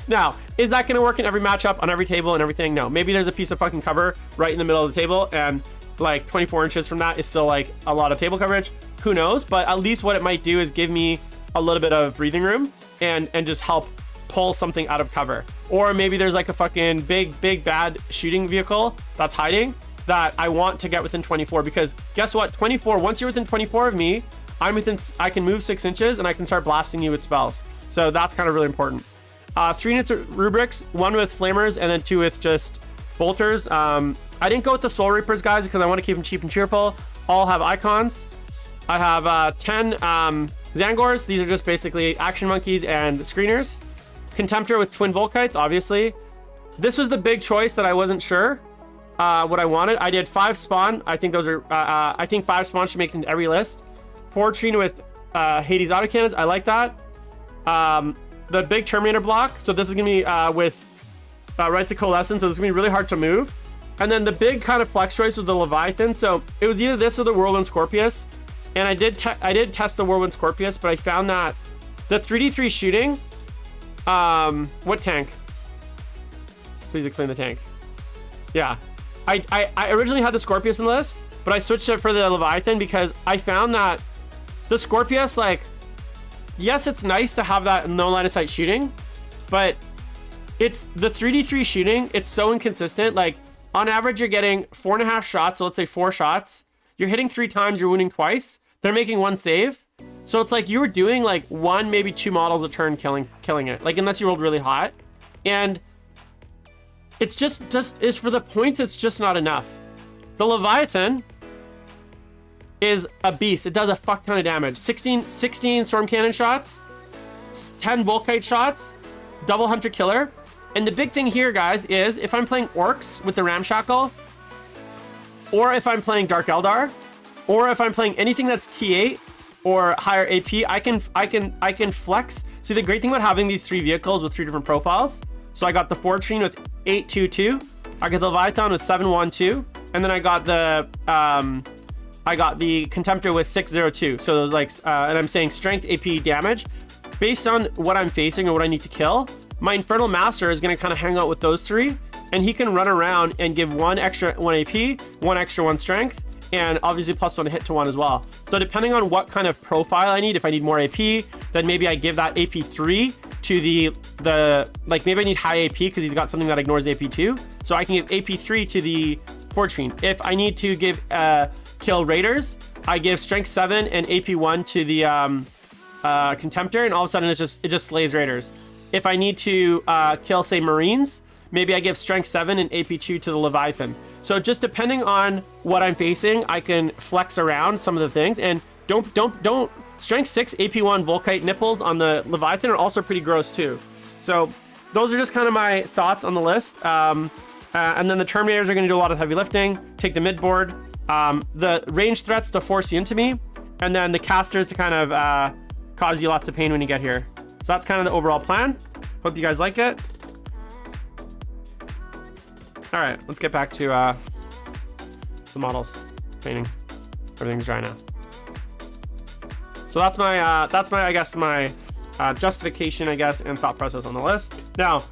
Now, is that gonna work in every matchup on every table and everything? No. Maybe there's a piece of fucking cover right in the middle of the table, and like 24 inches from that is still like a lot of table coverage. Who knows? But at least what it might do is give me a little bit of breathing room and just help pull something out of cover. Or maybe there's like a fucking big bad shooting vehicle that's hiding that I want to get within 24, because guess what? 24, once you're within 24 of me, I can move 6 inches and I can start blasting you with spells. So that's kind of really important. 3 units of rubrics, 1 with flamers and then 2 with just bolters. I didn't go with the Soul Reapers, guys, because I want to keep them cheap and cheerful. All have icons. I have 10 Zangors. These are just basically action monkeys and screeners. Contemptor with twin Volkites, obviously. This was the big choice that I wasn't sure what I wanted. I did 5 spawn. I think those are I think 5 spawn should make it into every list. 4 Trina with Hades autocannons. I like that. The big Terminator block. So this is gonna be with Rites of Coalescence. So this is gonna be really hard to move. And then the big kind of flex choice was the Leviathan. So it was either this or the Whirlwind Scorpius. And I did test the Whirlwind Scorpius, but I found that the 3d3 shooting. What tank? Please explain the tank. Yeah, I originally had the Scorpius in the list, but I switched it for the Leviathan because I found that the Scorpius, like, yes, it's nice to have that no line of sight shooting, but it's the 3d3 shooting. It's so inconsistent. Like on average, you're getting 4.5 shots. So let's say 4 shots. You're hitting 3 times. You're wounding twice. They're making 1 save. So it's like you were doing like 1, maybe 2 models a turn killing it. Like unless you rolled really hot. And it's just is for the points. It's just not enough. The Leviathan is a beast. It does a fuck ton of damage. 16 storm cannon shots, 10 volkite shots, double hunter killer. And the big thing here, guys, is if I'm playing orcs with the ramshackle, or if I'm playing Dark Eldar, or if I'm playing anything that's T8 or higher AP, I can flex. See, the great thing about having these 3 vehicles with 3 different profiles. So I got the Fortrine with 822. I got the Leviathan with 712, and then I got the Contemptor with 602. So those like, and I'm saying strength, AP, damage, based on what I'm facing or what I need to kill. My Infernal Master is going to kind of hang out with those 3, and he can run around and give 1 extra 1 AP, 1 extra 1 strength, and obviously +1 hit to 1 as well. So depending on what kind of profile I need, if I need more AP, then maybe I give that AP 3 to the like maybe I need high AP because he's got something that ignores AP 2. So I can give AP 3 to the Fortrine. If I need to give kill raiders, I give strength 7 and AP 1 to the Contemptor, and all of a sudden it just slays raiders. If I need to kill, say, Marines, maybe I give strength 7 and AP 2 to the Leviathan. So just depending on what I'm facing, I can flex around some of the things. And don't strength 6 AP 1 volkite nipples on the Leviathan are also pretty gross too. So those are just kind of my thoughts on the list. And then the Terminators are going to do a lot of heavy lifting, take the mid board, the range threats to force you into me, and then the casters to kind of cause you lots of pain when you get here. So that's kind of the overall plan. Hope you guys like it. All right, let's get back to some models, painting. Everything's dry now. So that's my I guess my justification, I guess, and thought process on the list. Now,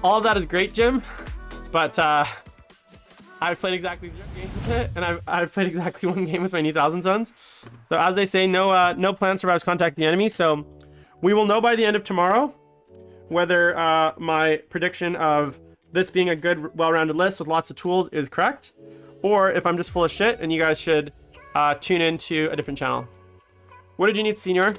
all of that is great, Jim, but I've played exactly 0 games with it, and I've played exactly 1 game with my new Thousand Suns. So as they say, no plan survives contact the enemy. So we will know by the end of tomorrow whether my prediction of this being a good, well-rounded list with lots of tools is correct, or if I'm just full of shit and you guys should tune into a different channel. What did you need, Senior?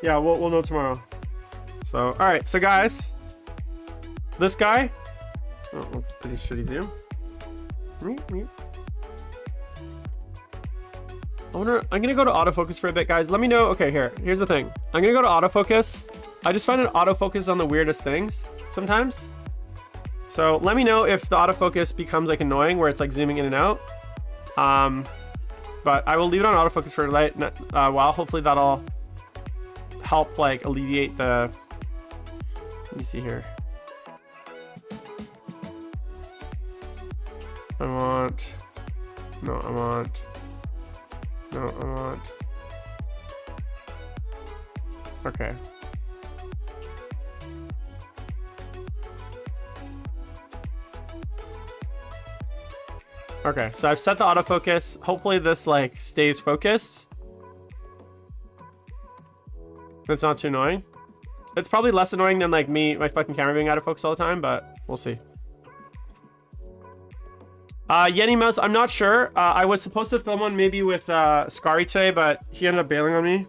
Yeah, we'll know tomorrow. So, all right. So, guys, this guy. Oh, that's pretty shitty zoom. I'm gonna go to autofocus for a bit, guys. Let me know. Okay, here's the thing. I'm gonna go to autofocus. I just find an autofocus on the weirdest things sometimes. So let me know if the autofocus becomes like annoying where it's like zooming in and out. But I will leave it on autofocus for a while. Hopefully that'll help like alleviate the. Let me see here. I want. Okay. Okay, so I've set the autofocus. Hopefully this like stays focused. It's not too annoying. It's probably less annoying than like my fucking camera being out of focus all the time, but we'll see. Yeti Mouse, I'm not sure. I was supposed to film one maybe with Scary today, but he ended up bailing on me.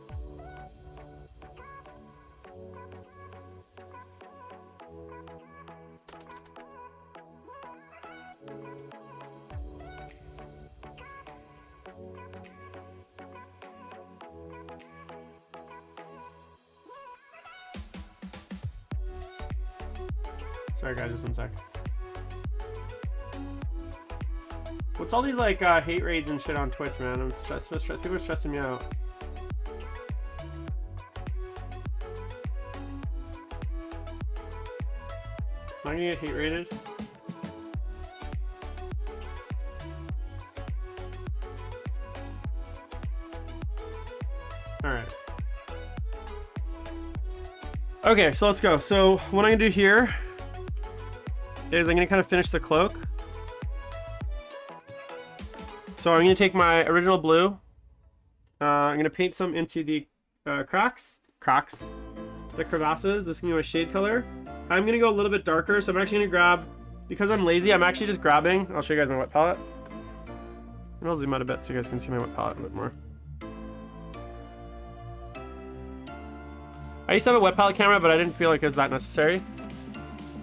Sorry guys, just 1 sec. What's all these like hate raids and shit on Twitch, man? I'm stressed. People are stressing me out. Am I gonna get hate raided? Alright. Okay, so let's go. So what I'm gonna do here is I'm gonna kind of finish the cloak. So I'm gonna take my original blue, I'm gonna paint some into the cracks, the crevasses. This is gonna be my shade color. I'm gonna go a little bit darker, so I'm actually gonna grab, because I'm lazy, I'm actually just grabbing. I'll show you guys my wet palette. And I'll zoom out a bit so you guys can see my wet palette a bit more. I used to have a wet palette camera, but I didn't feel like it was that necessary.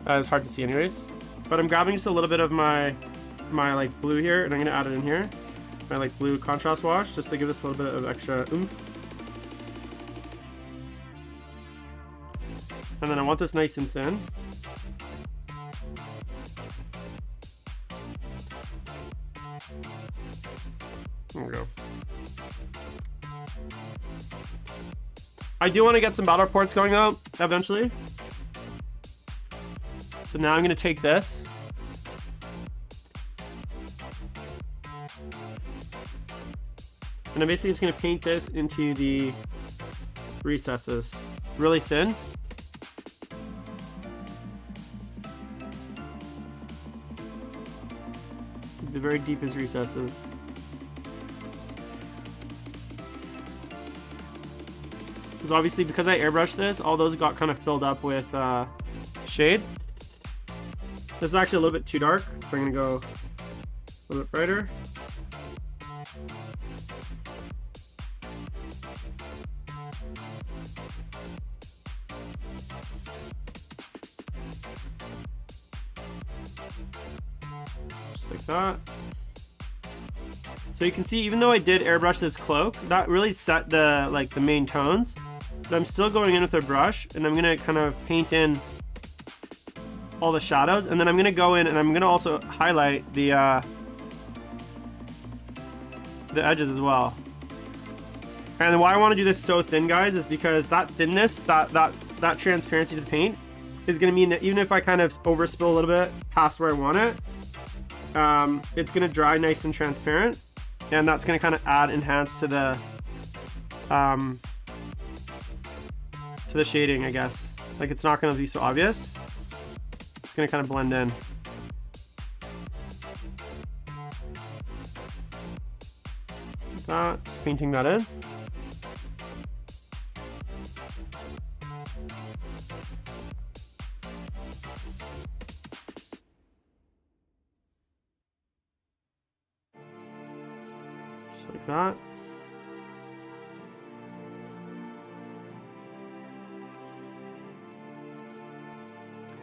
It's hard to see anyways. But I'm grabbing just a little bit of my like blue here, and I'm gonna add it in here. My like blue contrast wash, just to give this a little bit of extra oomph. And then I want this nice and thin. There we go. I do want to get some battle reports going out eventually. So now I'm going to take this. And I'm basically just going to paint this into the recesses. Really thin. The very deepest recesses. Because obviously, because I airbrushed this, all those got kind of filled up with shade. This is actually a little bit too dark, so I'm going to go a little bit brighter. Just like that. So you can see, even though I did airbrush this cloak, that really set the the main tones. But I'm still going in with a brush, and I'm gonna kind of paint in all the shadows, and then I'm gonna go in and I'm gonna also highlight the edges as well. And why I want to do this so thin, guys, is because that thinness, that transparency to the paint is gonna mean that even if I kind of overspill a little bit past where I want it, it's gonna dry nice and transparent, and that's gonna kind of enhance to the shading, I guess. Like, it's not gonna be so obvious. It's gonna kind of blend in. Like that, just painting that in. Just like that.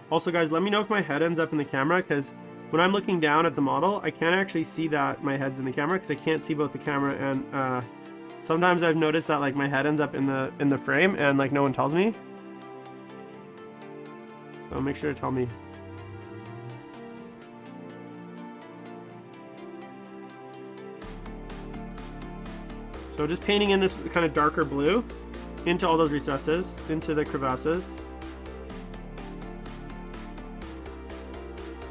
Also, guys, let me know if my head ends up in the camera, because when I'm looking down at the model, I can't actually see that my head's in the camera, because I can't see both the camera and sometimes I've noticed that like my head ends up in the frame and like no one tells me. So make sure to tell me. So just painting in this kind of darker blue into all those recesses, into the crevasses.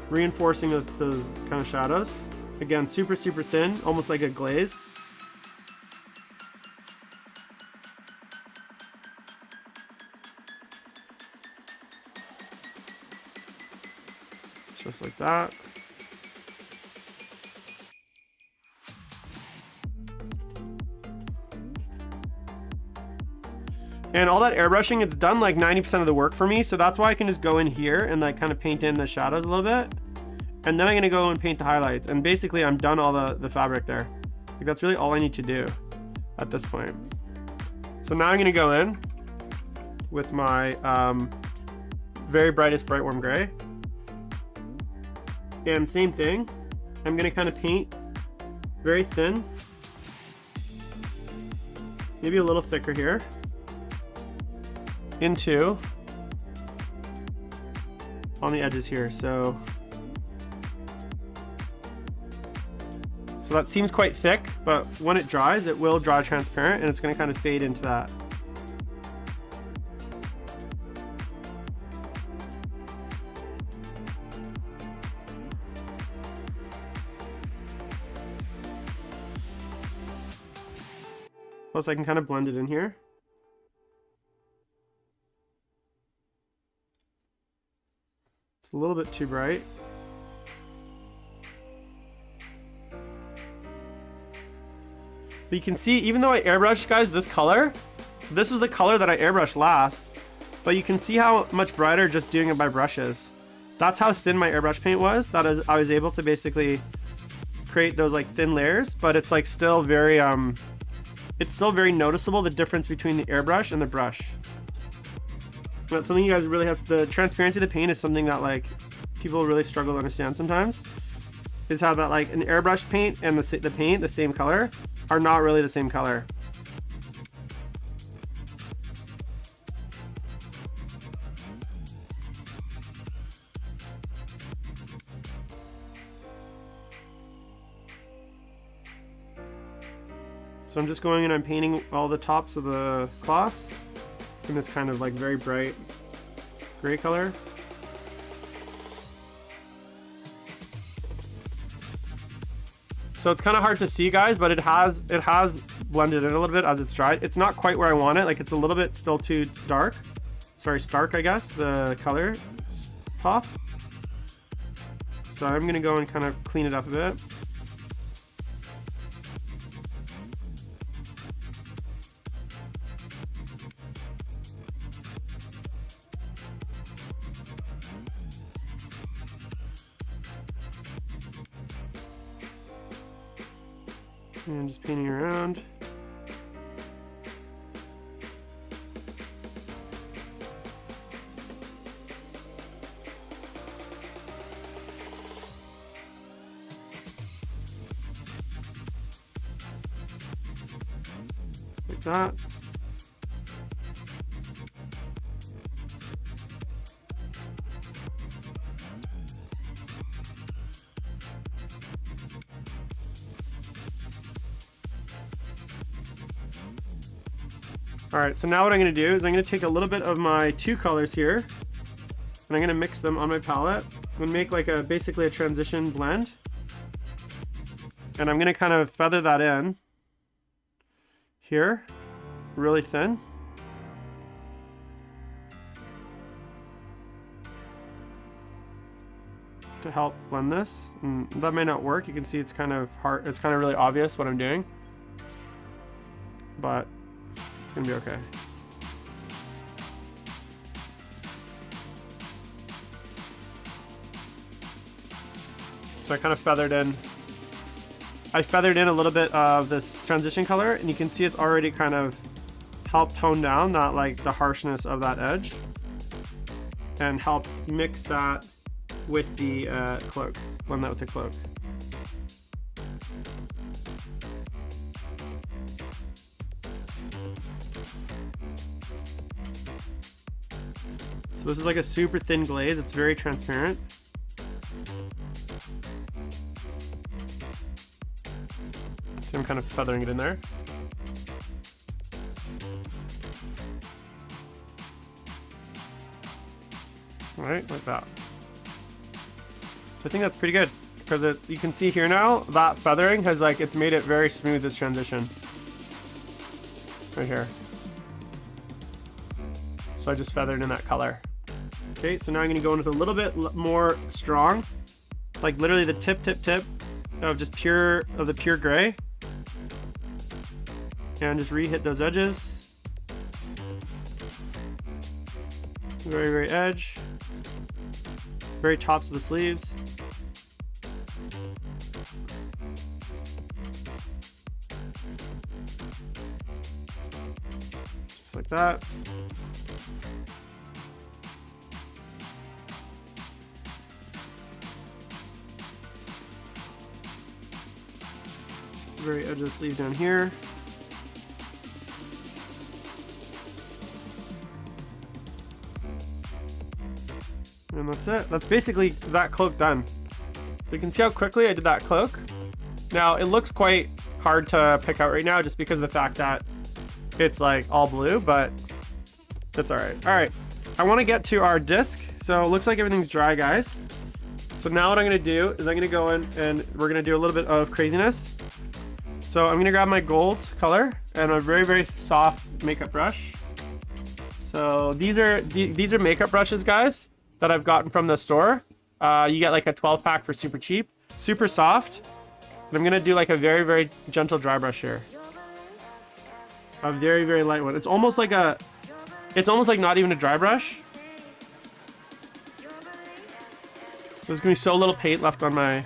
Reinforcing those kind of shadows. Again, super thin, almost like a glaze. Just like that. And all that airbrushing, it's done like 90% of the work for me, so that's why I can just go in here and like kind of paint in the shadows a little bit. And then I'm gonna go and paint the highlights, and basically I'm done all the fabric there. Like, that's really all I need to do at this point. So now I'm gonna go in with my very brightest bright warm gray. And same thing, I'm gonna kind of paint very thin, maybe a little thicker here, into on the edges here. So that seems quite thick, but when it dries, it will dry transparent, and it's going to kind of fade into that. Plus I can kind of blend it in here. It's a little bit too bright. But you can see, even though I airbrushed, guys, this color, this was the color that I airbrushed last. But you can see how much brighter just doing it by brushes. That's how thin my airbrush paint was. That is, I was able to basically create those like thin layers, but it's like still very, it's still very noticeable, the difference between the airbrush and the brush. That's something you guys really have, the transparency of the paint is something that like people really struggle to understand sometimes. Is how that like an airbrush paint and the paint, the same color, are not really the same color. So I'm just going and I'm painting all the tops of the cloths in this kind of like very bright gray color. So it's kind of hard to see, guys, but it has blended in a little bit as it's dried. It's not quite where I want it. Like it's a little bit still too dark. Sorry, stark, I guess, the color pop. So I'm gonna go and kind of clean it up a bit. And just painting around. Like that. All right, so now what I'm gonna do is I'm gonna take a little bit of my two colors here and I'm gonna mix them on my palette and make like a basically a transition blend. And I'm gonna kind of feather that in here, really thin. To help blend this. And that may not work. You can see it's kind of hard, it's kind of really obvious what I'm doing. But it's gonna be okay. So I kind of feathered in. I feathered in a little bit of this transition color, and you can see it's already kind of helped tone down that like the harshness of that edge, and help mix that with the cloak. Blend that with the cloak. So this is like a super thin glaze. It's very transparent. So I'm kind of feathering it in there. All right, like that. So I think that's pretty good because you can see here now that feathering has like, it's made it very smooth, this transition. Right here. So I just feathered in that color. Okay, so now I'm gonna go in with a little bit more strong, like literally the tip of just the pure gray. And just re-hit those edges. Very, very edge. Very tops of the sleeves. Just like that. Very edge of the sleeve down here. And that's it. That's basically that cloak done. So you can see how quickly I did that cloak. Now it looks quite hard to pick out right now just because of the fact that it's like all blue, but that's all right. All right, I want to get to our disc. So it looks like everything's dry, guys. So now what I'm gonna do is I'm gonna go in and we're gonna do a little bit of craziness. So I'm gonna grab my gold color and a very, very soft makeup brush. So these are makeup brushes, guys, that I've gotten from the store. You get like a 12 pack for super cheap, super soft. And I'm gonna do like a very, very gentle dry brush here. a very, very light one. It's almost like not even a dry brush. There's gonna be so little paint left on my.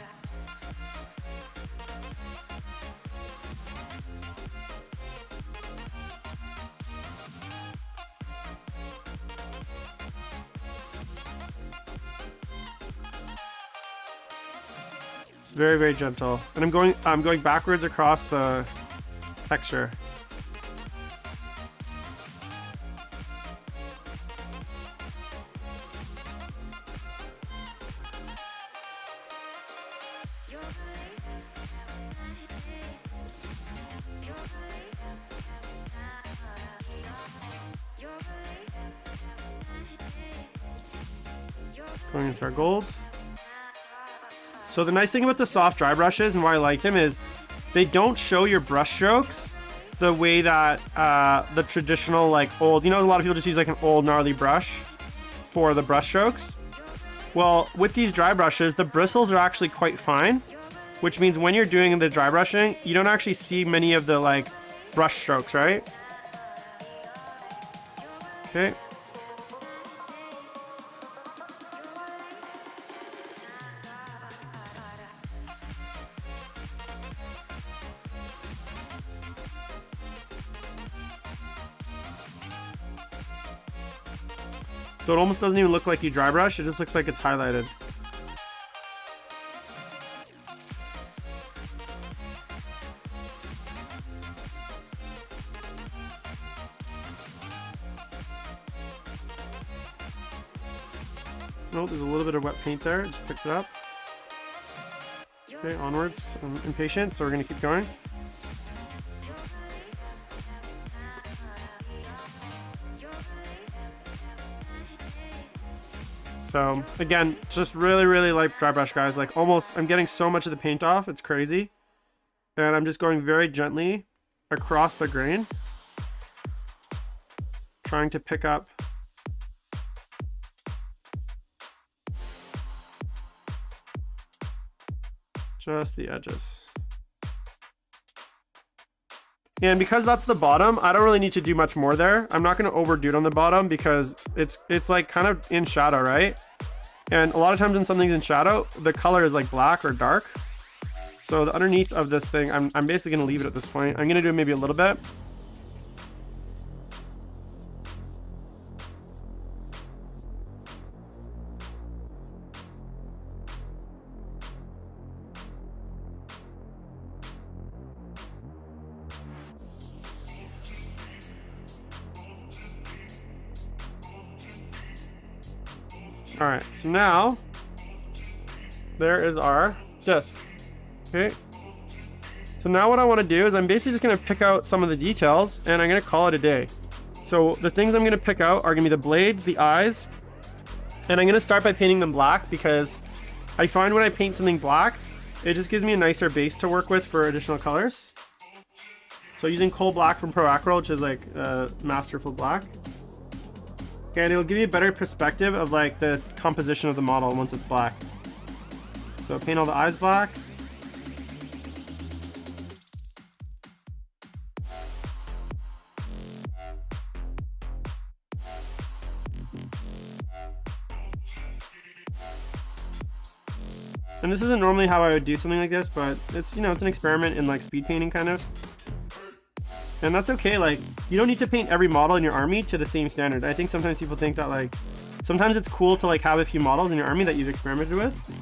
It's very, very gentle, and I'm going backwards across the texture. Going into our gold. So the nice thing about the soft dry brushes and why I like them is they don't show your brush strokes the way that the traditional like old, a lot of people just use like an old gnarly brush for the brush strokes. Well, with these dry brushes, the bristles are actually quite fine, which means when you're doing the dry brushing, you don't actually see many of the like brush strokes, right? Okay. So it almost doesn't even look like you dry brush, it just looks like it's highlighted. Oh, there's a little bit of wet paint there, just picked it up. Okay, onwards. I'm impatient, so we're gonna keep going. So again, just really, really light dry brush, guys. Like almost, I'm getting so much of the paint off, it's crazy. And I'm just going very gently across the grain, trying to pick up just the edges. And because that's the bottom, I don't really need to do much more there. I'm not going to overdo it on the bottom because it's like kind of in shadow, right? And a lot of times when something's in shadow, the color is like black or dark. So the underneath of this thing, I'm basically going to leave it at this point. I'm going to do maybe a little bit. All right, so now there is our disc. Okay, so now what I want to do is I'm basically just going to pick out some of the details and I'm going to call it a day. So the things I'm going to pick out are going to be the blades, the eyes, and I'm going to start by painting them black because I find when I paint something black, it just gives me a nicer base to work with for additional colors. So using coal black from Pro Acryl, which is like masterful black. Okay, and it'll give you a better perspective of like the composition of the model once it's black. So paint all the eyes black. And this isn't normally how I would do something like this, but it's, it's an experiment in like speed painting kind of. And that's okay, like, you don't need to paint every model in your army to the same standard. I think sometimes people think that like, sometimes it's cool to like have a few models in your army that you've experimented with,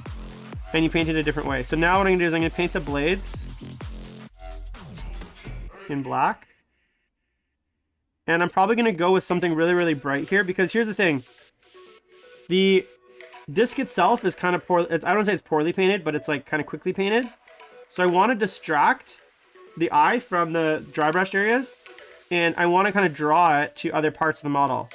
and you paint it a different way. So now what I'm gonna do is I'm gonna paint the blades in black. And I'm probably gonna go with something really, really bright here, because here's the thing. The disc itself is kind of poor, I don't say it's poorly painted, but it's like kind of quickly painted. So I wanna distract the eye from the dry brush areas, and I want to kind of draw it to other parts of the model,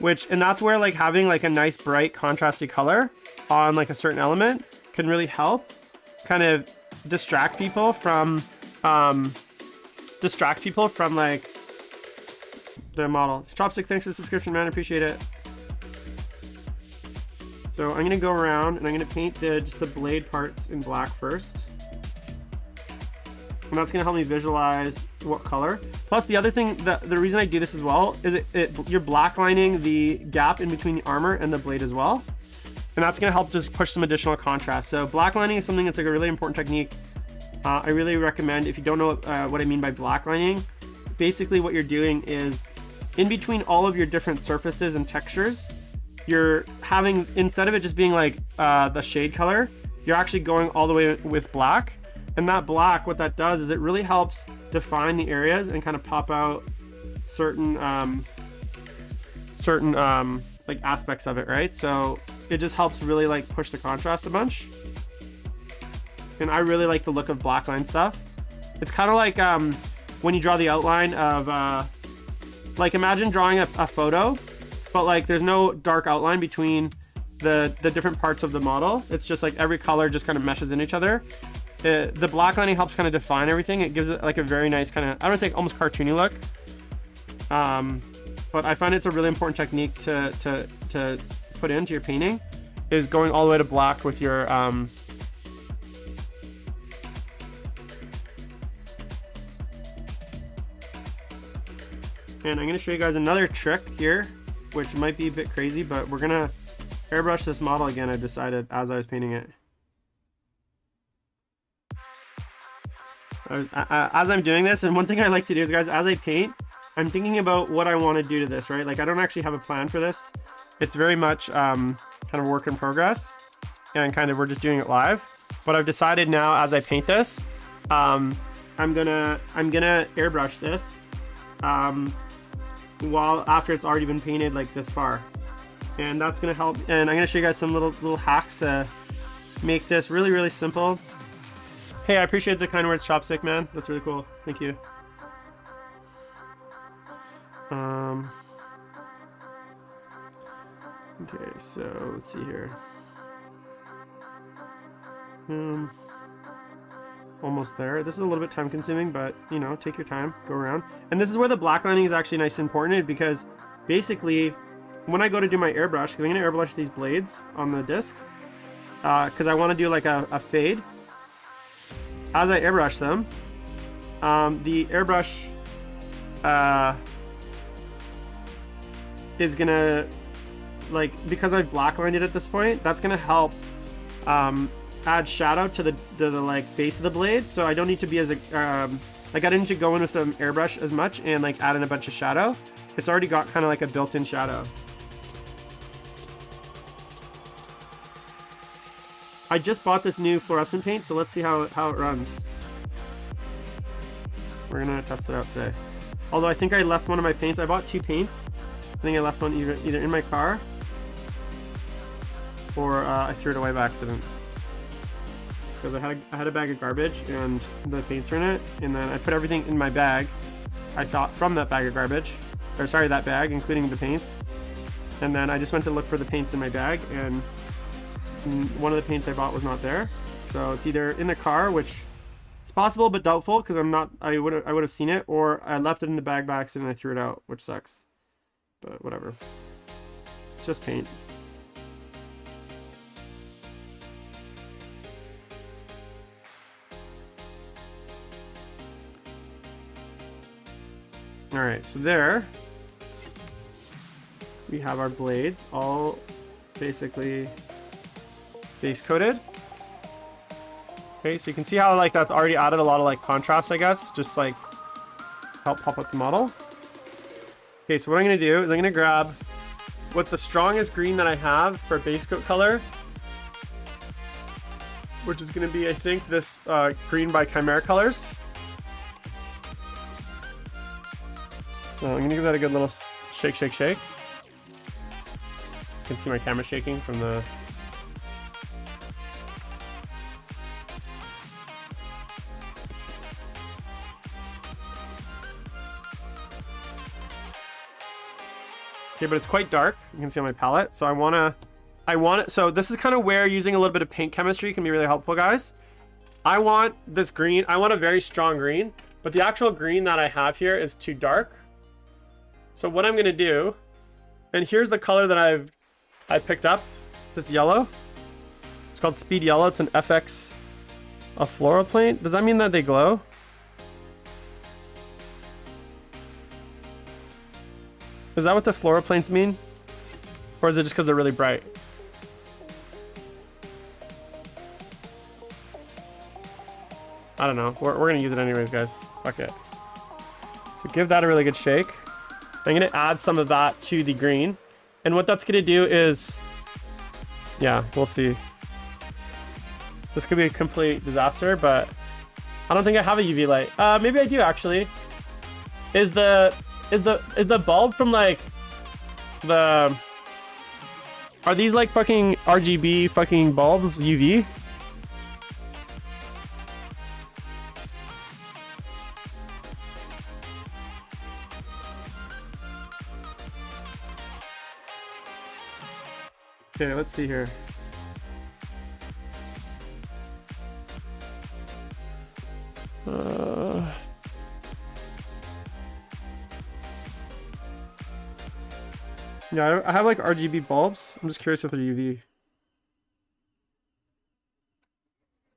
and that's where like having like a nice bright contrasty color on like a certain element can really help kind of distract people from like the model. Chopstick, thanks for the subscription, man, I appreciate it. So I'm gonna go around and I'm gonna paint just the blade parts in black first. And that's gonna help me visualize what color. Plus the other thing, the reason I do this as well is you're blacklining the gap in between the armor and the blade as well. And that's gonna help just push some additional contrast. So blacklining is something that's like a really important technique. I really recommend, if you don't know what I mean by blacklining, basically what you're doing is in between all of your different surfaces and textures, you're having, instead of it just being like the shade color, you're actually going all the way with black. And that black, what that does is it really helps define the areas and kind of pop out certain like aspects of it, right? So it just helps really like push the contrast a bunch. And I really like the look of blackline stuff. It's kind of like when you draw the outline of like, imagine drawing a photo, but like there's no dark outline between the different parts of the model. It's just like every color just kind of meshes in each other. The blacklining helps kind of define everything. It gives it like a very nice kind of, I don't want to say almost cartoony look. But I find it's a really important technique to put into your painting, is going all the way to black with your and I'm going to show you guys another trick here, which might be a bit crazy, but we're going to airbrush this model again, I decided, as I was painting it. As I'm doing this, and one thing I like to do is, guys, as I paint, I'm thinking about what I want to do to this, right? Like, I don't actually have a plan for this. It's very much kind of work in progress, and kind of we're just doing it live. But I've decided now, as I paint this, I'm gonna airbrush this while after it's already been painted like this far, and that's gonna help. And I'm gonna show you guys some little hacks to make this really, really simple. Hey, I appreciate the kind words, Chopstick man. That's really cool. Thank you. Okay, so let's see here. Almost there. This is a little bit time consuming, but you know, take your time, go around. And this is where the blacklining is actually nice and important, because basically when I go to do my airbrush, because I'm going to airbrush these blades on the disc, because I want to do like a fade. As I airbrush them, the airbrush is gonna, like, because I've blacklined it at this point, that's gonna help add shadow to the like base of the blade. So I don't need to be as like I don't need to go in with the airbrush as much and like add in a bunch of shadow. It's already got kind of like a built-in shadow. I just bought this new fluorescent paint, so let's see how it runs. We're gonna test it out today. Although I think I left one of my paints. I bought 2 paints. I think I left one either in my car or I threw it away by accident. Because I had a bag of garbage and the paints are in it, and then I put everything in my bag, I thought, from that bag of garbage, or sorry, that bag, including the paints. And then I just went to look for the paints in my bag, and one of the paints I bought was not there. So it's either in the car, which it's possible but doubtful, because I would have seen it, or I left it in the bag by accident and I threw it out, which sucks. But whatever. It's just paint. All right, so there we have our blades all basically base coated. Okay, so you can see how like that's already added a lot of like contrast, I guess, just like help pop up the model. Okay, so what I'm gonna do is I'm gonna grab with the strongest green that I have for base coat color, which is gonna be, I think, this green by Chimera Colors. So I'm gonna give that a good little shake, shake, shake. You can see my camera shaking from the... Okay, but it's quite dark. You can see on my palette. So I want it. So this is kind of where using a little bit of paint chemistry can be really helpful, guys. I want this green. I want a very strong green, but the actual green that I have here is too dark. So what I'm gonna do, and here's the color that I picked up. It's this yellow. It's called Speed Yellow. It's an FX, a floral paint. Does that mean that they glow? Is that what the floral planes mean? Or is it just because they're really bright? I don't know. We're gonna use it anyways, guys. Fuck it. So give that a really good shake. I'm gonna add some of that to the green. And what that's gonna do is, yeah, we'll see. This could be a complete disaster, but I don't think I have a UV light. Maybe I do actually. Is the bulb from like the, are these like fucking RGB fucking bulbs UV? Okay, let's see here. Yeah, I have like RGB bulbs. I'm just curious if they're UV.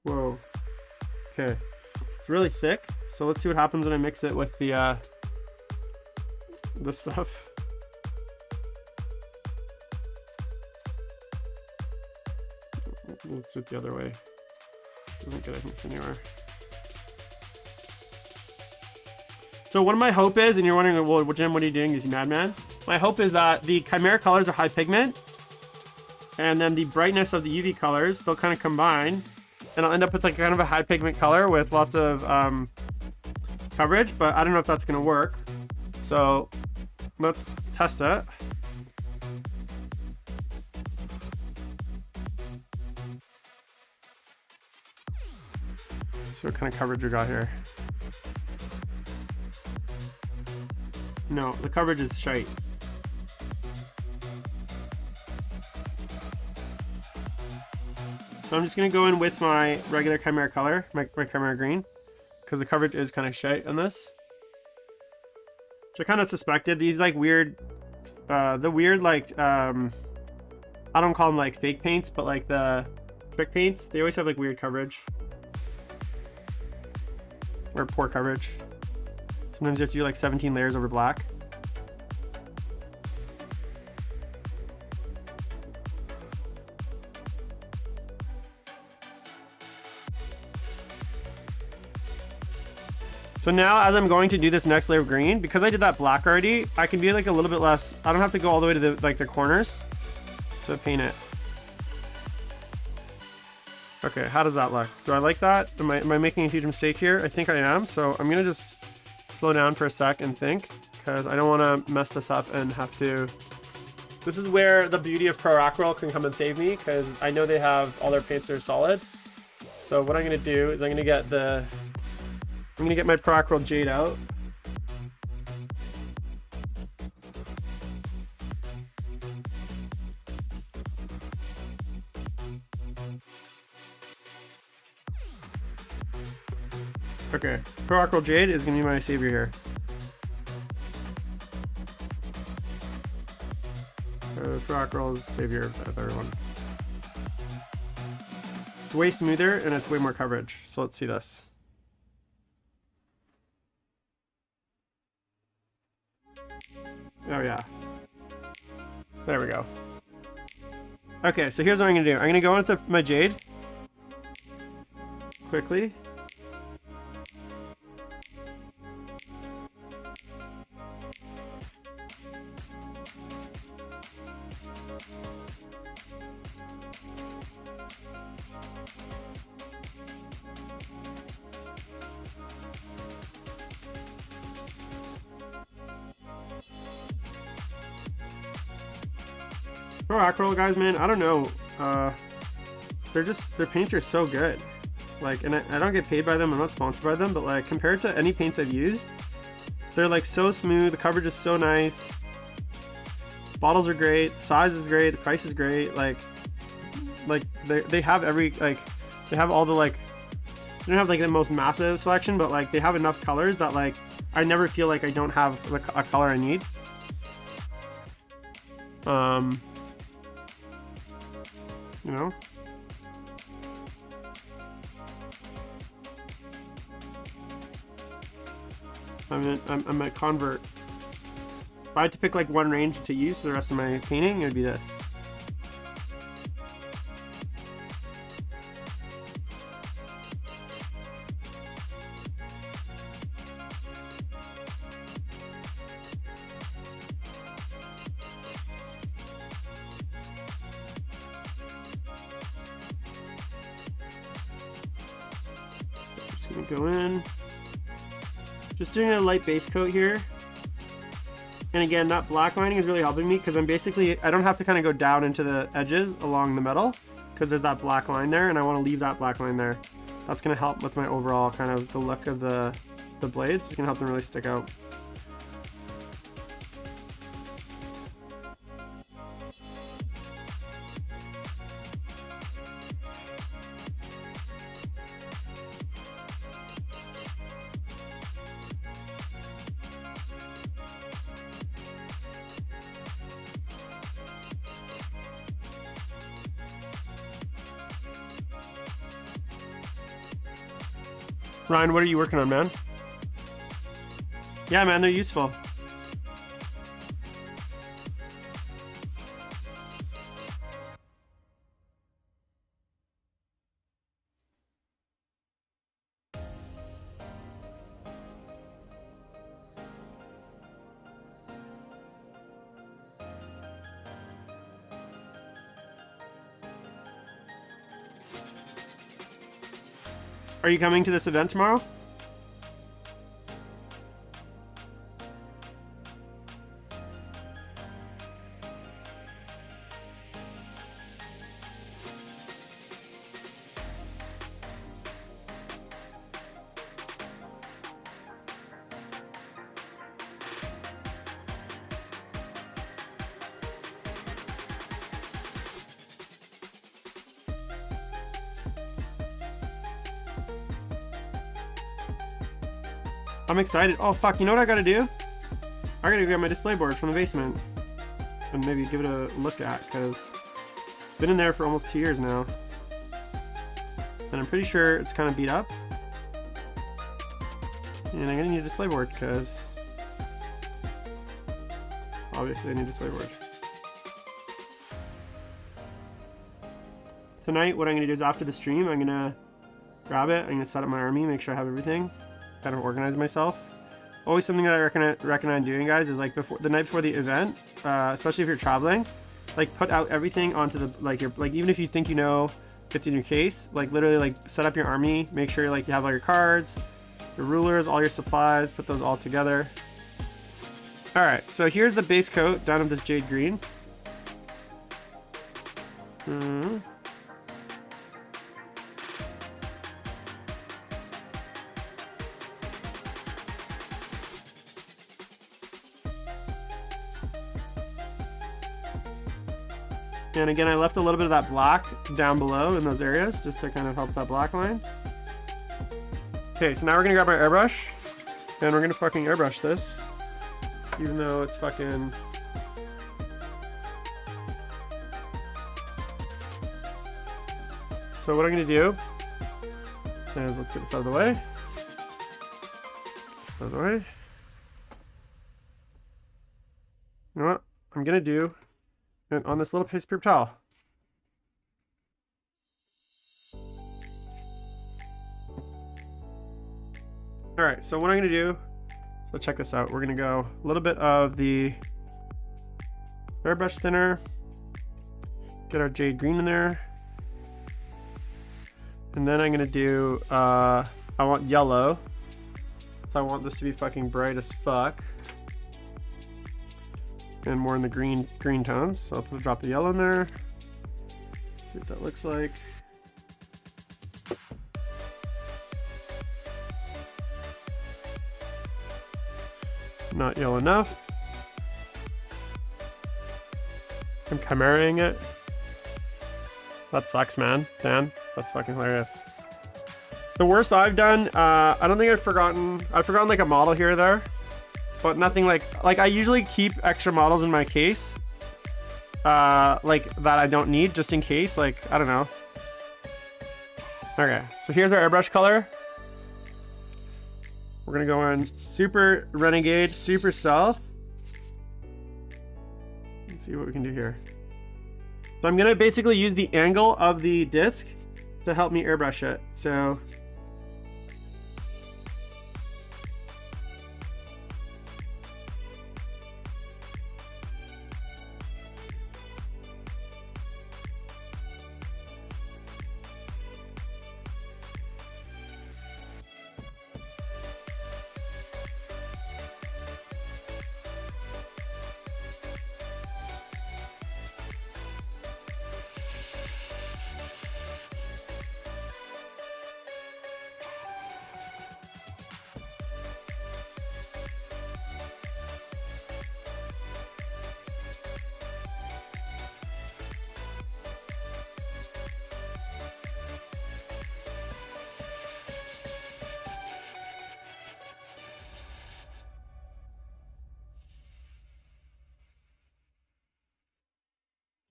Whoa. Okay. It's really thick, so let's see what happens when I mix it with the stuff. Let's do it the other way. Doesn't get it anywhere. So what my hope is, and you're wondering, well, Jim, what are you doing? Is he madman? My hope is that the Chimera colors are high pigment, and then the brightness of the UV colors, they'll kind of combine, and I'll end up with like kind of a high pigment color with lots of coverage, but I don't know if that's gonna work. So let's test it. See what kind of coverage we got here. No, the coverage is shite. So I'm just gonna go in with my regular Chimera color, my Chimera green, because the coverage is kind of shite on this. Which I kind of suspected. These like weird, the weird like, I don't call them like fake paints, but like the trick paints, they always have like weird coverage. Or poor coverage. Sometimes you have to do like 17 layers over black. So now as I'm going to do this next layer of green, because I did that black already, I can be like a little bit less, I don't have to go all the way to the like the corners to paint it. Okay, how does that look? Do I like that? Am I making a huge mistake here? I think I am, so I'm gonna just slow down for a sec and think, because I don't want to mess this up and have to. This is where the beauty of Pro Acryl can come and save me, because I know they have all their paints are solid. So what I'm gonna do is I'm gonna get my Pro Acryl Jade out. Okay, Pro Acryl Jade is gonna be my savior here. Pro Acryl is the savior of everyone. It's way smoother and it's way more coverage. So let's see this. Oh yeah. There we go. Okay, so here's what I'm gonna do. I'm gonna go into my Jade quickly. Pro Acryl guys, man, I don't know. Their paints are so good. Like, and I don't get paid by them, I'm not sponsored by them, but like compared to any paints I've used, they're like so smooth, the coverage is so nice. Bottles are great, the size is great, the price is great, like they have every, like, they have all the, like, they don't have like the most massive selection, but like they have enough colors that like I never feel like I don't have a color I need. You know? I'm a convert. If I had to pick like one range to use for the rest of my painting, it would be this. Just gonna go in. Just doing a light base coat here. And again, that black lining is really helping me because I don't have to kind of go down into the edges along the metal because there's that black line there, and I want to leave that black line there. That's going to help with my overall kind of the look of the blades. It's going to help them really stick out. Ryan, what are you working on, man? Yeah, man, they're useful. Are you coming to this event tomorrow? I'm excited. Oh fuck, you know what I gotta do? I gotta grab my display board from the basement and maybe give it a look at, because it's been in there for almost 2 years now. And I'm pretty sure it's kind of beat up. And I'm gonna need a display board because obviously I need a display board. Tonight what I'm gonna do is after the stream, I'm gonna grab it, I'm gonna set up my army, make sure I have everything. Kind of organize myself. Always something that I recommend doing, guys, is like the night before the event, especially if you're traveling, like put out everything onto the like even if you think you know it's in your case, like literally like set up your army, make sure like you have all your cards, your rulers, all your supplies, put those all together. All right, so here's the base coat done of this jade green. And again, I left a little bit of that black down below in those areas just to kind of help that black line. Okay, so now we're gonna grab our airbrush and we're gonna fucking airbrush this, even though it's fucking... So what I'm gonna do is, let's get this out of the way. Out of the way. You know what I'm gonna do? And on this little piece of paper towel. All right, so what I'm gonna do, so check this out. We're gonna go a little bit of the airbrush thinner, get our jade green in there. And then I'm gonna do, I want yellow. So I want this to be fucking bright as fuck. And more in the green tones. So I'll drop the yellow in there. See what that looks like. Not yellow enough. I'm chimeraing it. That sucks, man. Dan, that's fucking hilarious. The worst I've done, I don't think I've forgotten like a model here or there. But nothing like I usually keep extra models in my case, like that I don't need, just in case, like, I don't know. Okay, so here's our airbrush color. We're gonna go in super renegade, super stealth. see what we can do here. So I'm gonna basically use the angle of the disc to help me airbrush it. So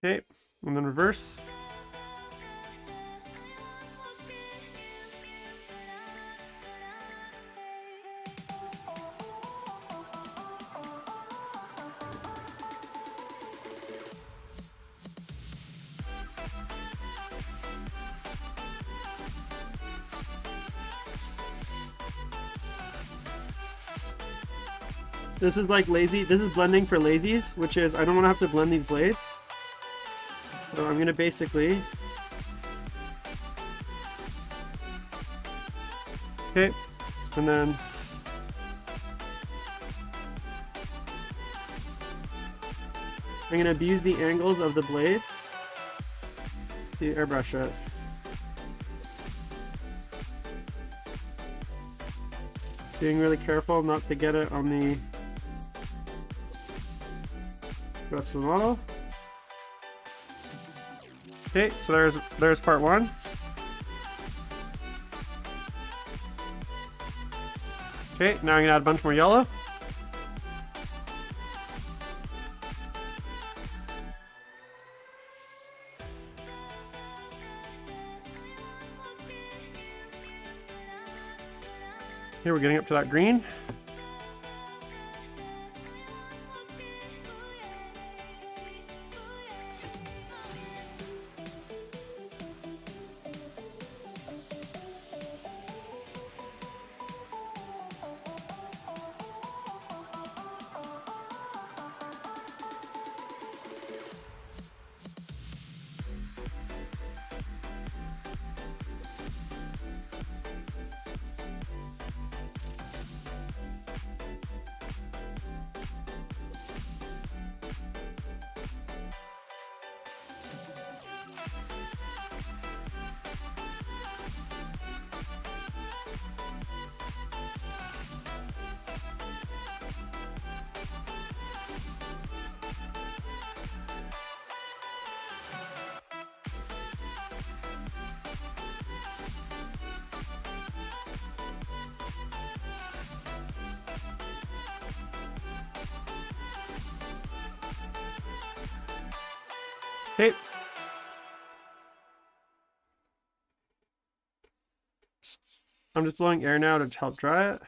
okay, and then reverse. This is like lazy, this is blending for lazies, which is, I don't want to have to blend these blades. So I'm going to basically, okay, and then I'm going to abuse the angles of the blades to airbrush it. Being really careful not to get it on the guts of the model. Okay, so there's part one. Okay, now I'm gonna add a bunch more yellow. Here we're getting up to that green. Okay. I'm just blowing air now to help dry it.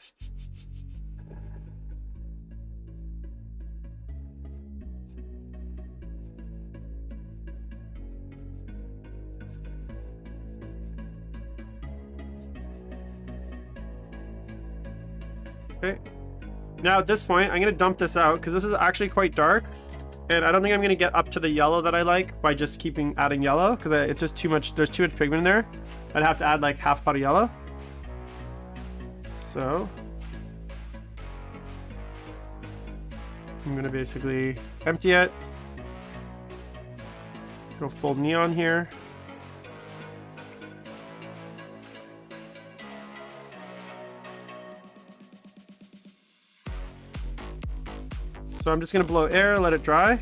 Okay. Now at this point, I'm going to dump this out because this is actually quite dark. And I don't think I'm going to get up to the yellow that I like by just adding yellow because it's just too much. There's too much pigment in there. I'd have to add like half a pot of yellow. So I'm going to basically empty it. Go full neon here. So I'm just going to blow air, let it dry.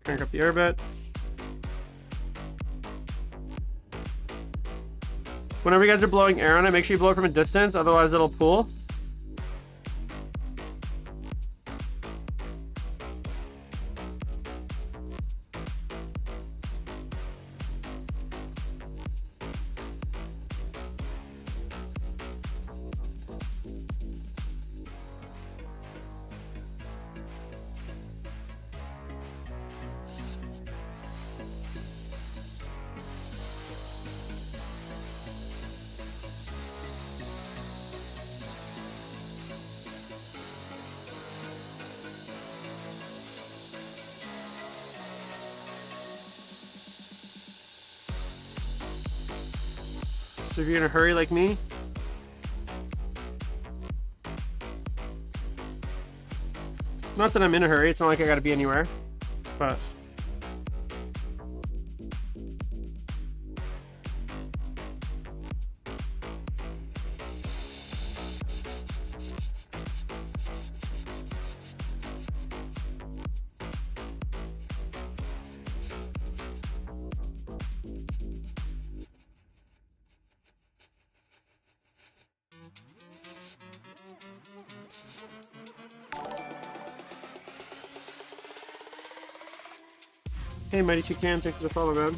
Crank up the air a bit. Whenever you guys are blowing air on it, make sure you blow it from a distance, otherwise it'll pool. So if you're in a hurry like me, not that I'm in a hurry, it's not like I gotta be anywhere, but hey, Mighty Toucan, thanks for the follow, man.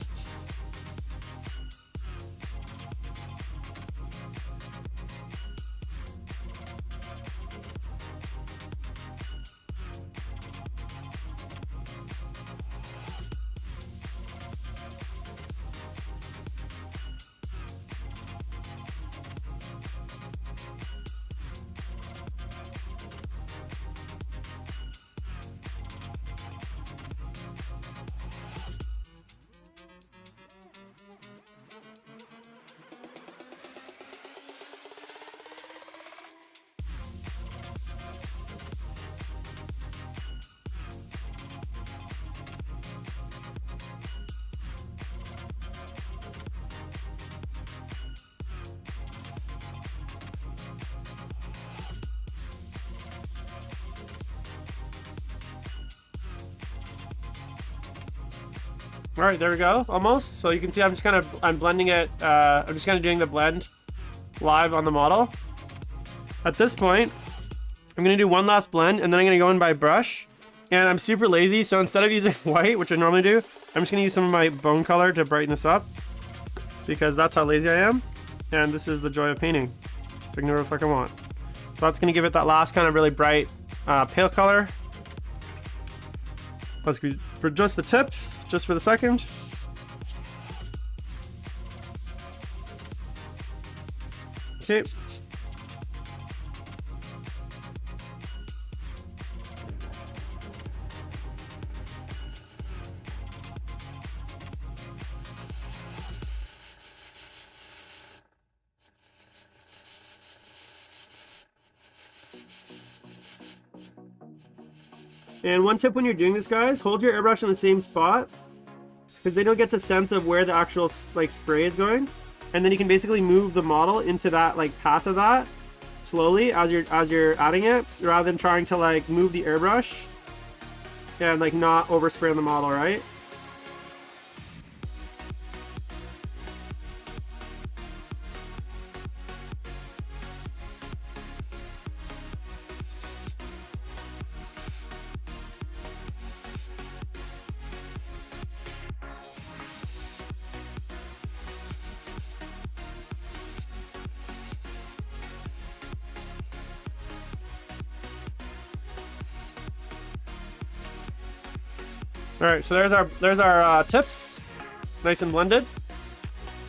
All right, there we go, almost. So you can see I'm blending it. I'm just kind of doing the blend live on the model. At this point, I'm gonna do one last blend, and then I'm gonna go in by brush. And I'm super lazy, so instead of using white, which I normally do, I'm just gonna use some of my bone color to brighten this up, because that's how lazy I am. And this is the joy of painting. So I can do whatever the fuck I want. So that's gonna give it that last kind of really bright pale color. Let's go for just the tip, just for the second. Okay. And one tip when you're doing this, guys, hold your airbrush in the same spot, because they don't get the sense of where the actual like spray is going, and then you can basically move the model into that like path of that slowly as you're adding it, rather than trying to like move the airbrush and like not overspray on the model, right? All right, so there's our tips, nice and blended.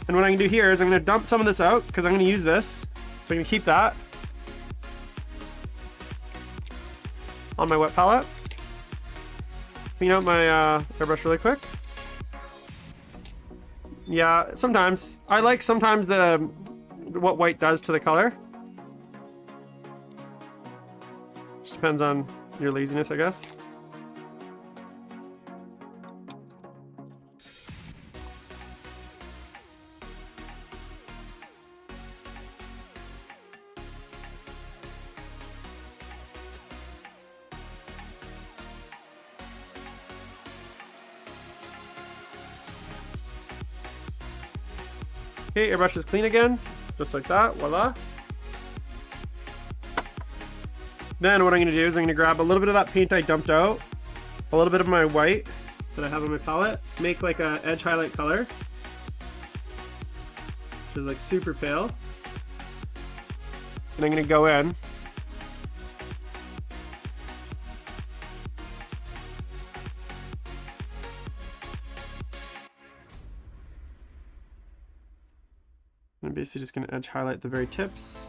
And what I'm gonna do here is I'm gonna dump some of this out because I'm gonna use this. So I'm gonna keep that on my wet palette. Clean out my airbrush really quick. Yeah, sometimes I like what white does to the color. Just depends on your laziness, I guess. Okay, airbrush is clean again, just like that, voila. Then what I'm gonna do is I'm gonna grab a little bit of that paint I dumped out, a little bit of my white that I have on my palette, make like a edge highlight color, which is like super pale. And I'm gonna go in. I'm basically just going to edge highlight the very tips.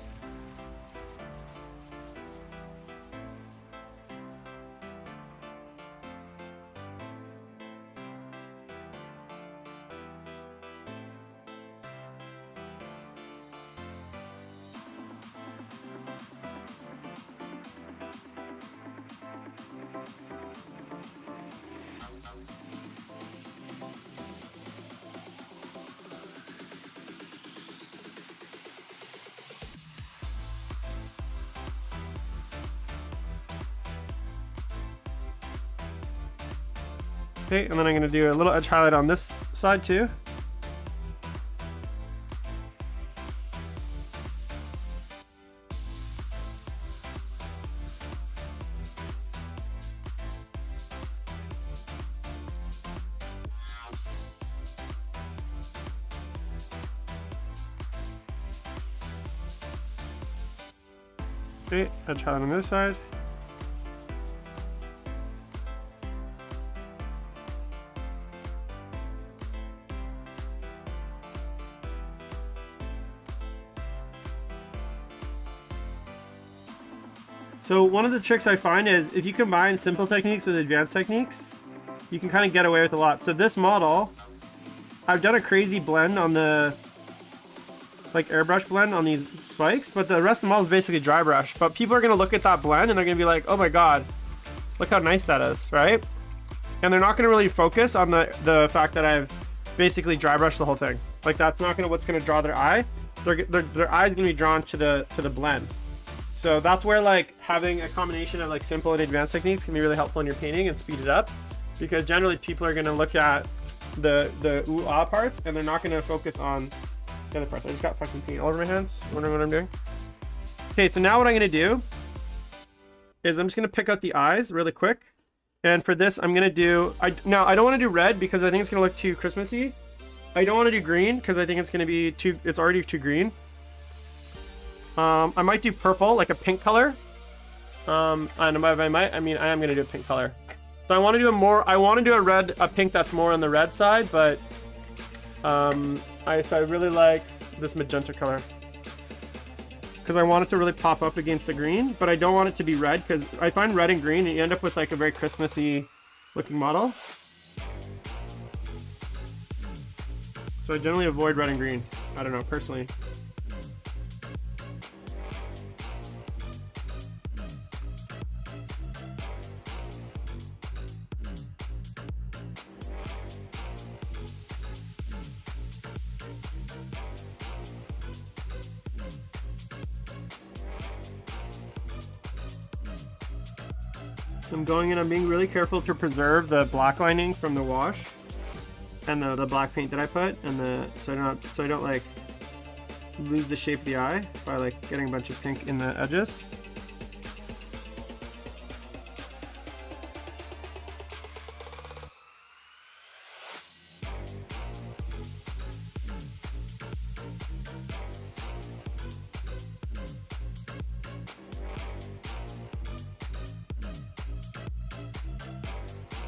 Okay, and then I'm gonna do a little edge highlight on this side too. Okay, edge highlight on this side. So one of the tricks I find is if you combine simple techniques with advanced techniques, you can kind of get away with a lot. So this model, I've done a crazy blend on the like airbrush blend on these spikes, but the rest of the model is basically dry brush. But people are gonna look at that blend and they're gonna be like, oh my god, look how nice that is, right? And they're not gonna really focus on the fact that I've basically dry brushed the whole thing. Like that's not gonna what's gonna draw their eye. Their eye is gonna be drawn to the blend. So that's where like having a combination of like simple and advanced techniques can be really helpful in your painting and speed it up, because generally people are gonna look at the ooh ah parts and they're not gonna focus on the other parts. I just got fucking paint all over my hands. Wondering what I'm doing. Okay, so now what I'm gonna do is I'm just gonna pick out the eyes really quick, and for this I'm gonna do I don't want to do red because I think it's gonna look too Christmassy. I don't want to do green because I think it's gonna be it's already too green. I might do purple, like a pink color. And I am gonna do a pink color. So I want to do a pink that's more on the red side, but I really like this magenta color because I want it to really pop up against the green, but I don't want it to be red because I find red and green and you end up with like a very Christmassy looking model. So I generally avoid red and green. I don't know, personally. I'm going in, I'm being really careful to preserve the black lining from the wash and the black paint that I put, and so I don't like lose the shape of the eye by like getting a bunch of pink in the edges.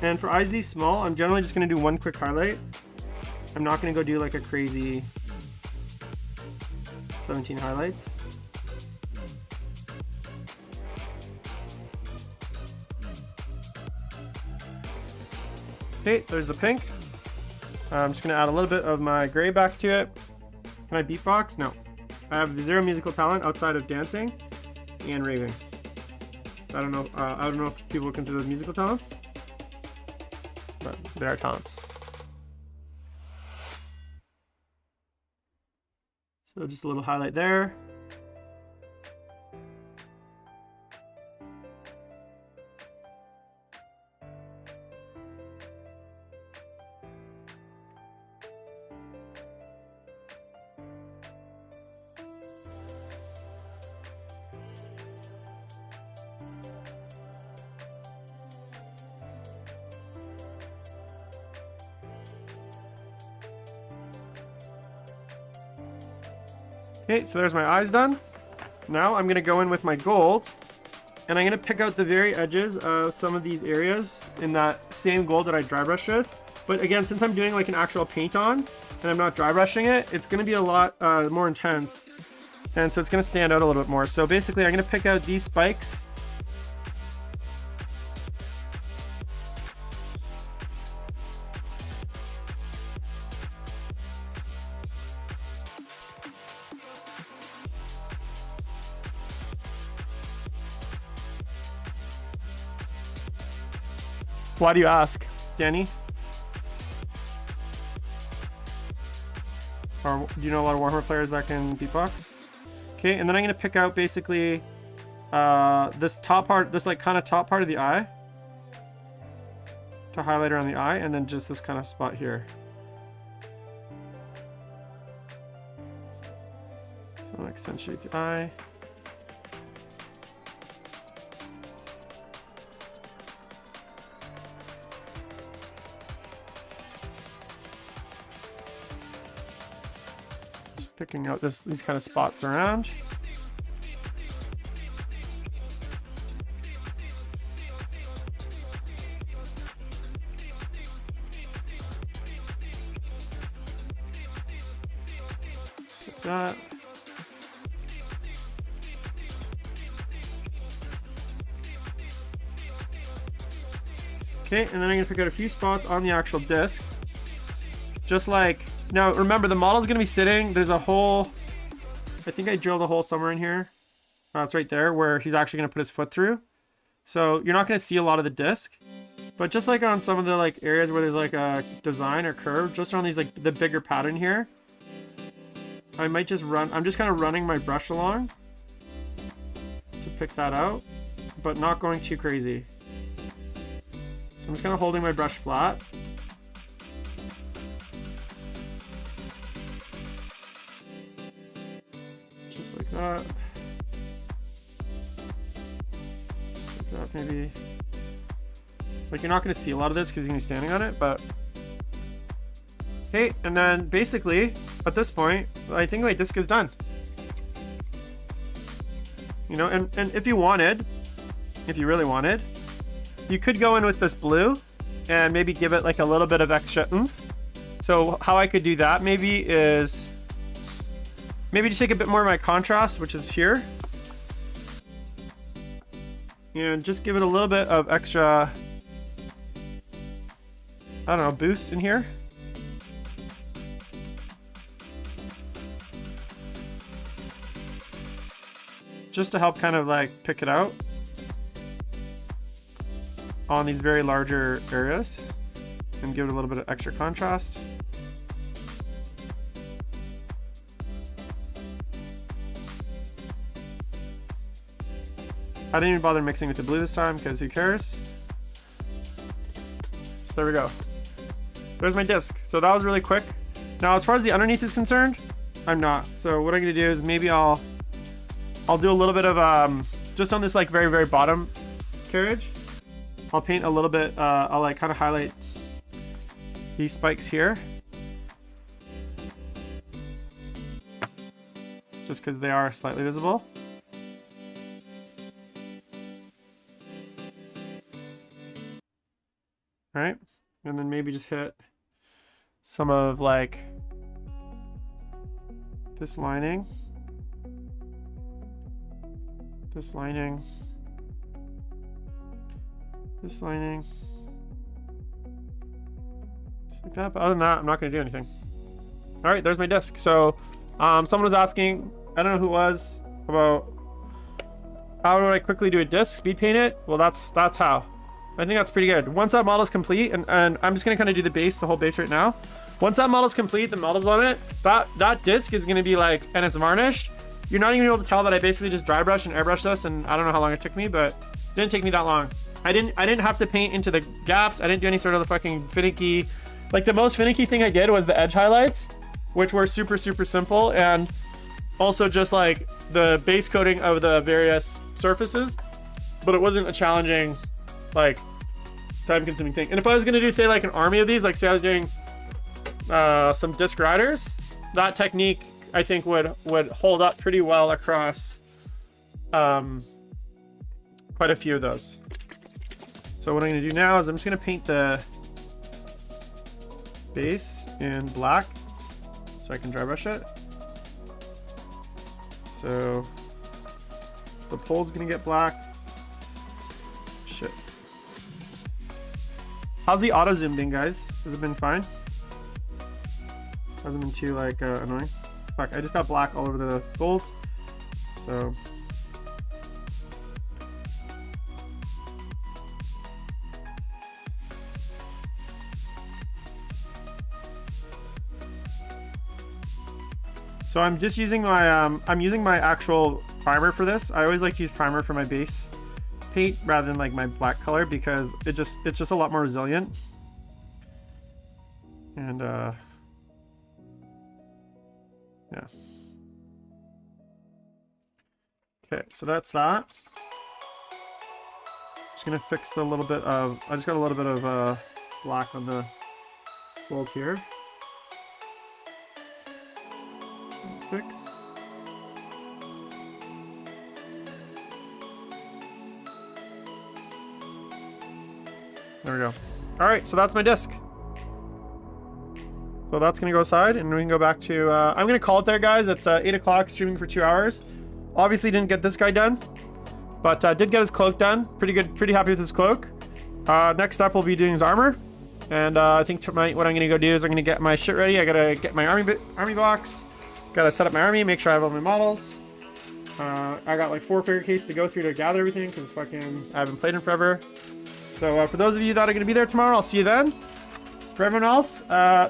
And for eyes these small, I'm generally just going to do one quick highlight. I'm not going to go do like a crazy 17 highlights. Okay, there's the pink. I'm just going to add a little bit of my gray back to it. Can I beatbox? No. I have zero musical talent outside of dancing and raving. I don't know if people consider those musical talents. But there are talents. So just a little highlight there. Okay, so there's my eyes done. Now I'm gonna go in with my gold and I'm gonna pick out the very edges of some of these areas in that same gold that I dry brushed with. But again, since I'm doing like an actual paint on and I'm not dry brushing it, it's gonna be a lot more intense. And so it's gonna stand out a little bit more. So basically I'm gonna pick out these spikes. Why do you ask, Danny? Or do you know a lot of Warhammer players that can beatbox? Okay, and then I'm gonna pick out basically this top part, this like kind of top part of the eye to highlight around the eye, and then just this kind of spot here. So I'll accentuate the eye. Just picking out these kind of spots around. That. Okay, and then I'm gonna pick out a few spots on the actual disc. Just like, now remember the model's gonna be sitting, there's a hole, I think I drilled a hole somewhere in here. Oh, it's right there where he's actually gonna put his foot through. So you're not gonna see a lot of the disc. But just like on some of the like areas where there's like a design or curve, just on these like the bigger pattern here, I might just run, I'm just kind of running my brush along to pick that out, but not going too crazy. So I'm just kind of holding my brush flat. Just like that. Like that maybe. Like you're not going to see a lot of this because you're going to be standing on it, but okay, and then basically at this point, I think my disc is done. You know, and if you wanted, if you really wanted, you could go in with this blue and maybe give it like a little bit of extra oomph. So how I could do that maybe is maybe just take a bit more of my contrast, which is here, and just give it a little bit of extra, I don't know, boost in here. Just to help kind of like pick it out on these very larger areas and give it a little bit of extra contrast. I didn't even bother mixing with the blue this time because who cares? So there we go. There's my disc. So that was really quick. Now as far as the underneath is concerned, I'm not. So what I'm gonna do is maybe I'll do a little bit of just on this like very, very bottom carriage. I'll paint a little bit, I'll like kind of highlight these spikes here. Just because they are slightly visible. All right, and then maybe just hit some of like this lining. This lining, just like that. But other than that, I'm not going to do anything. All right, there's my disc. So someone was asking, I don't know who it was, about how do I quickly do a disc, speed paint it? Well, that's how. I think that's pretty good. Once that model's complete, and I'm just going to kind of do the base, the whole base right now. Once that model's complete, the model's on it, that disc is going to be like, and it's varnished. You're not even able to tell that I basically just dry brush and airbrush this, and I don't know how long it took me, but it didn't take me that long. I didn't have to paint into the gaps. I didn't do any sort of the fucking finicky. Like the most finicky thing I did was the edge highlights, which were super, super simple, and also just like the base coating of the various surfaces, but it wasn't a challenging, like, time-consuming thing. And if I was gonna do, say, like an army of these, like say I was doing some disc riders, that technique I think would hold up pretty well across quite a few of those. So what I'm going to do now is I'm just going to paint the base in black so I can dry brush it. So the pole's going to get black. Shit. How's the auto zoom been, guys? Has it been fine? Hasn't been too like annoying. Fuck, I just got black all over the gold. So I'm just using my I'm using my actual primer for this. I always like to use primer for my base paint rather than like my black color because it's just a lot more resilient. And yeah. Okay, so that's that. Just gonna fix the little bit of, I just got a little bit of black on the bulb here. Fix. There we go. All right, so that's my disc. So that's gonna go aside, and we can go back to, I'm gonna call it there, guys. It's 8 o'clock, streaming for 2 hours. Obviously didn't get this guy done, but did get his cloak done. Pretty good, pretty happy with his cloak. Next up, we'll be doing his armor. And I think tonight what I'm gonna go do is I'm gonna get my shit ready. I gotta get my army box. Gotta set up my army, make sure I have all my models. I got like 4 figure cases to go through to gather everything, because fucking I haven't played in forever. So for those of you that are gonna be there tomorrow, I'll see you then. For everyone else,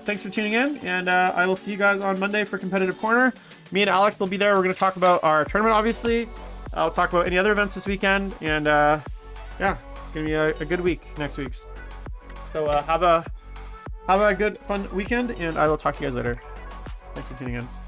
thanks for tuning in, and I will see you guys on Monday for Competitive Corner. Me and Alex will be there. We're going to talk about our tournament, obviously. I'll talk about any other events this weekend, and yeah, it's going to be a good week next week. So have a good, fun weekend, and I will talk to you guys later. Thanks for tuning in.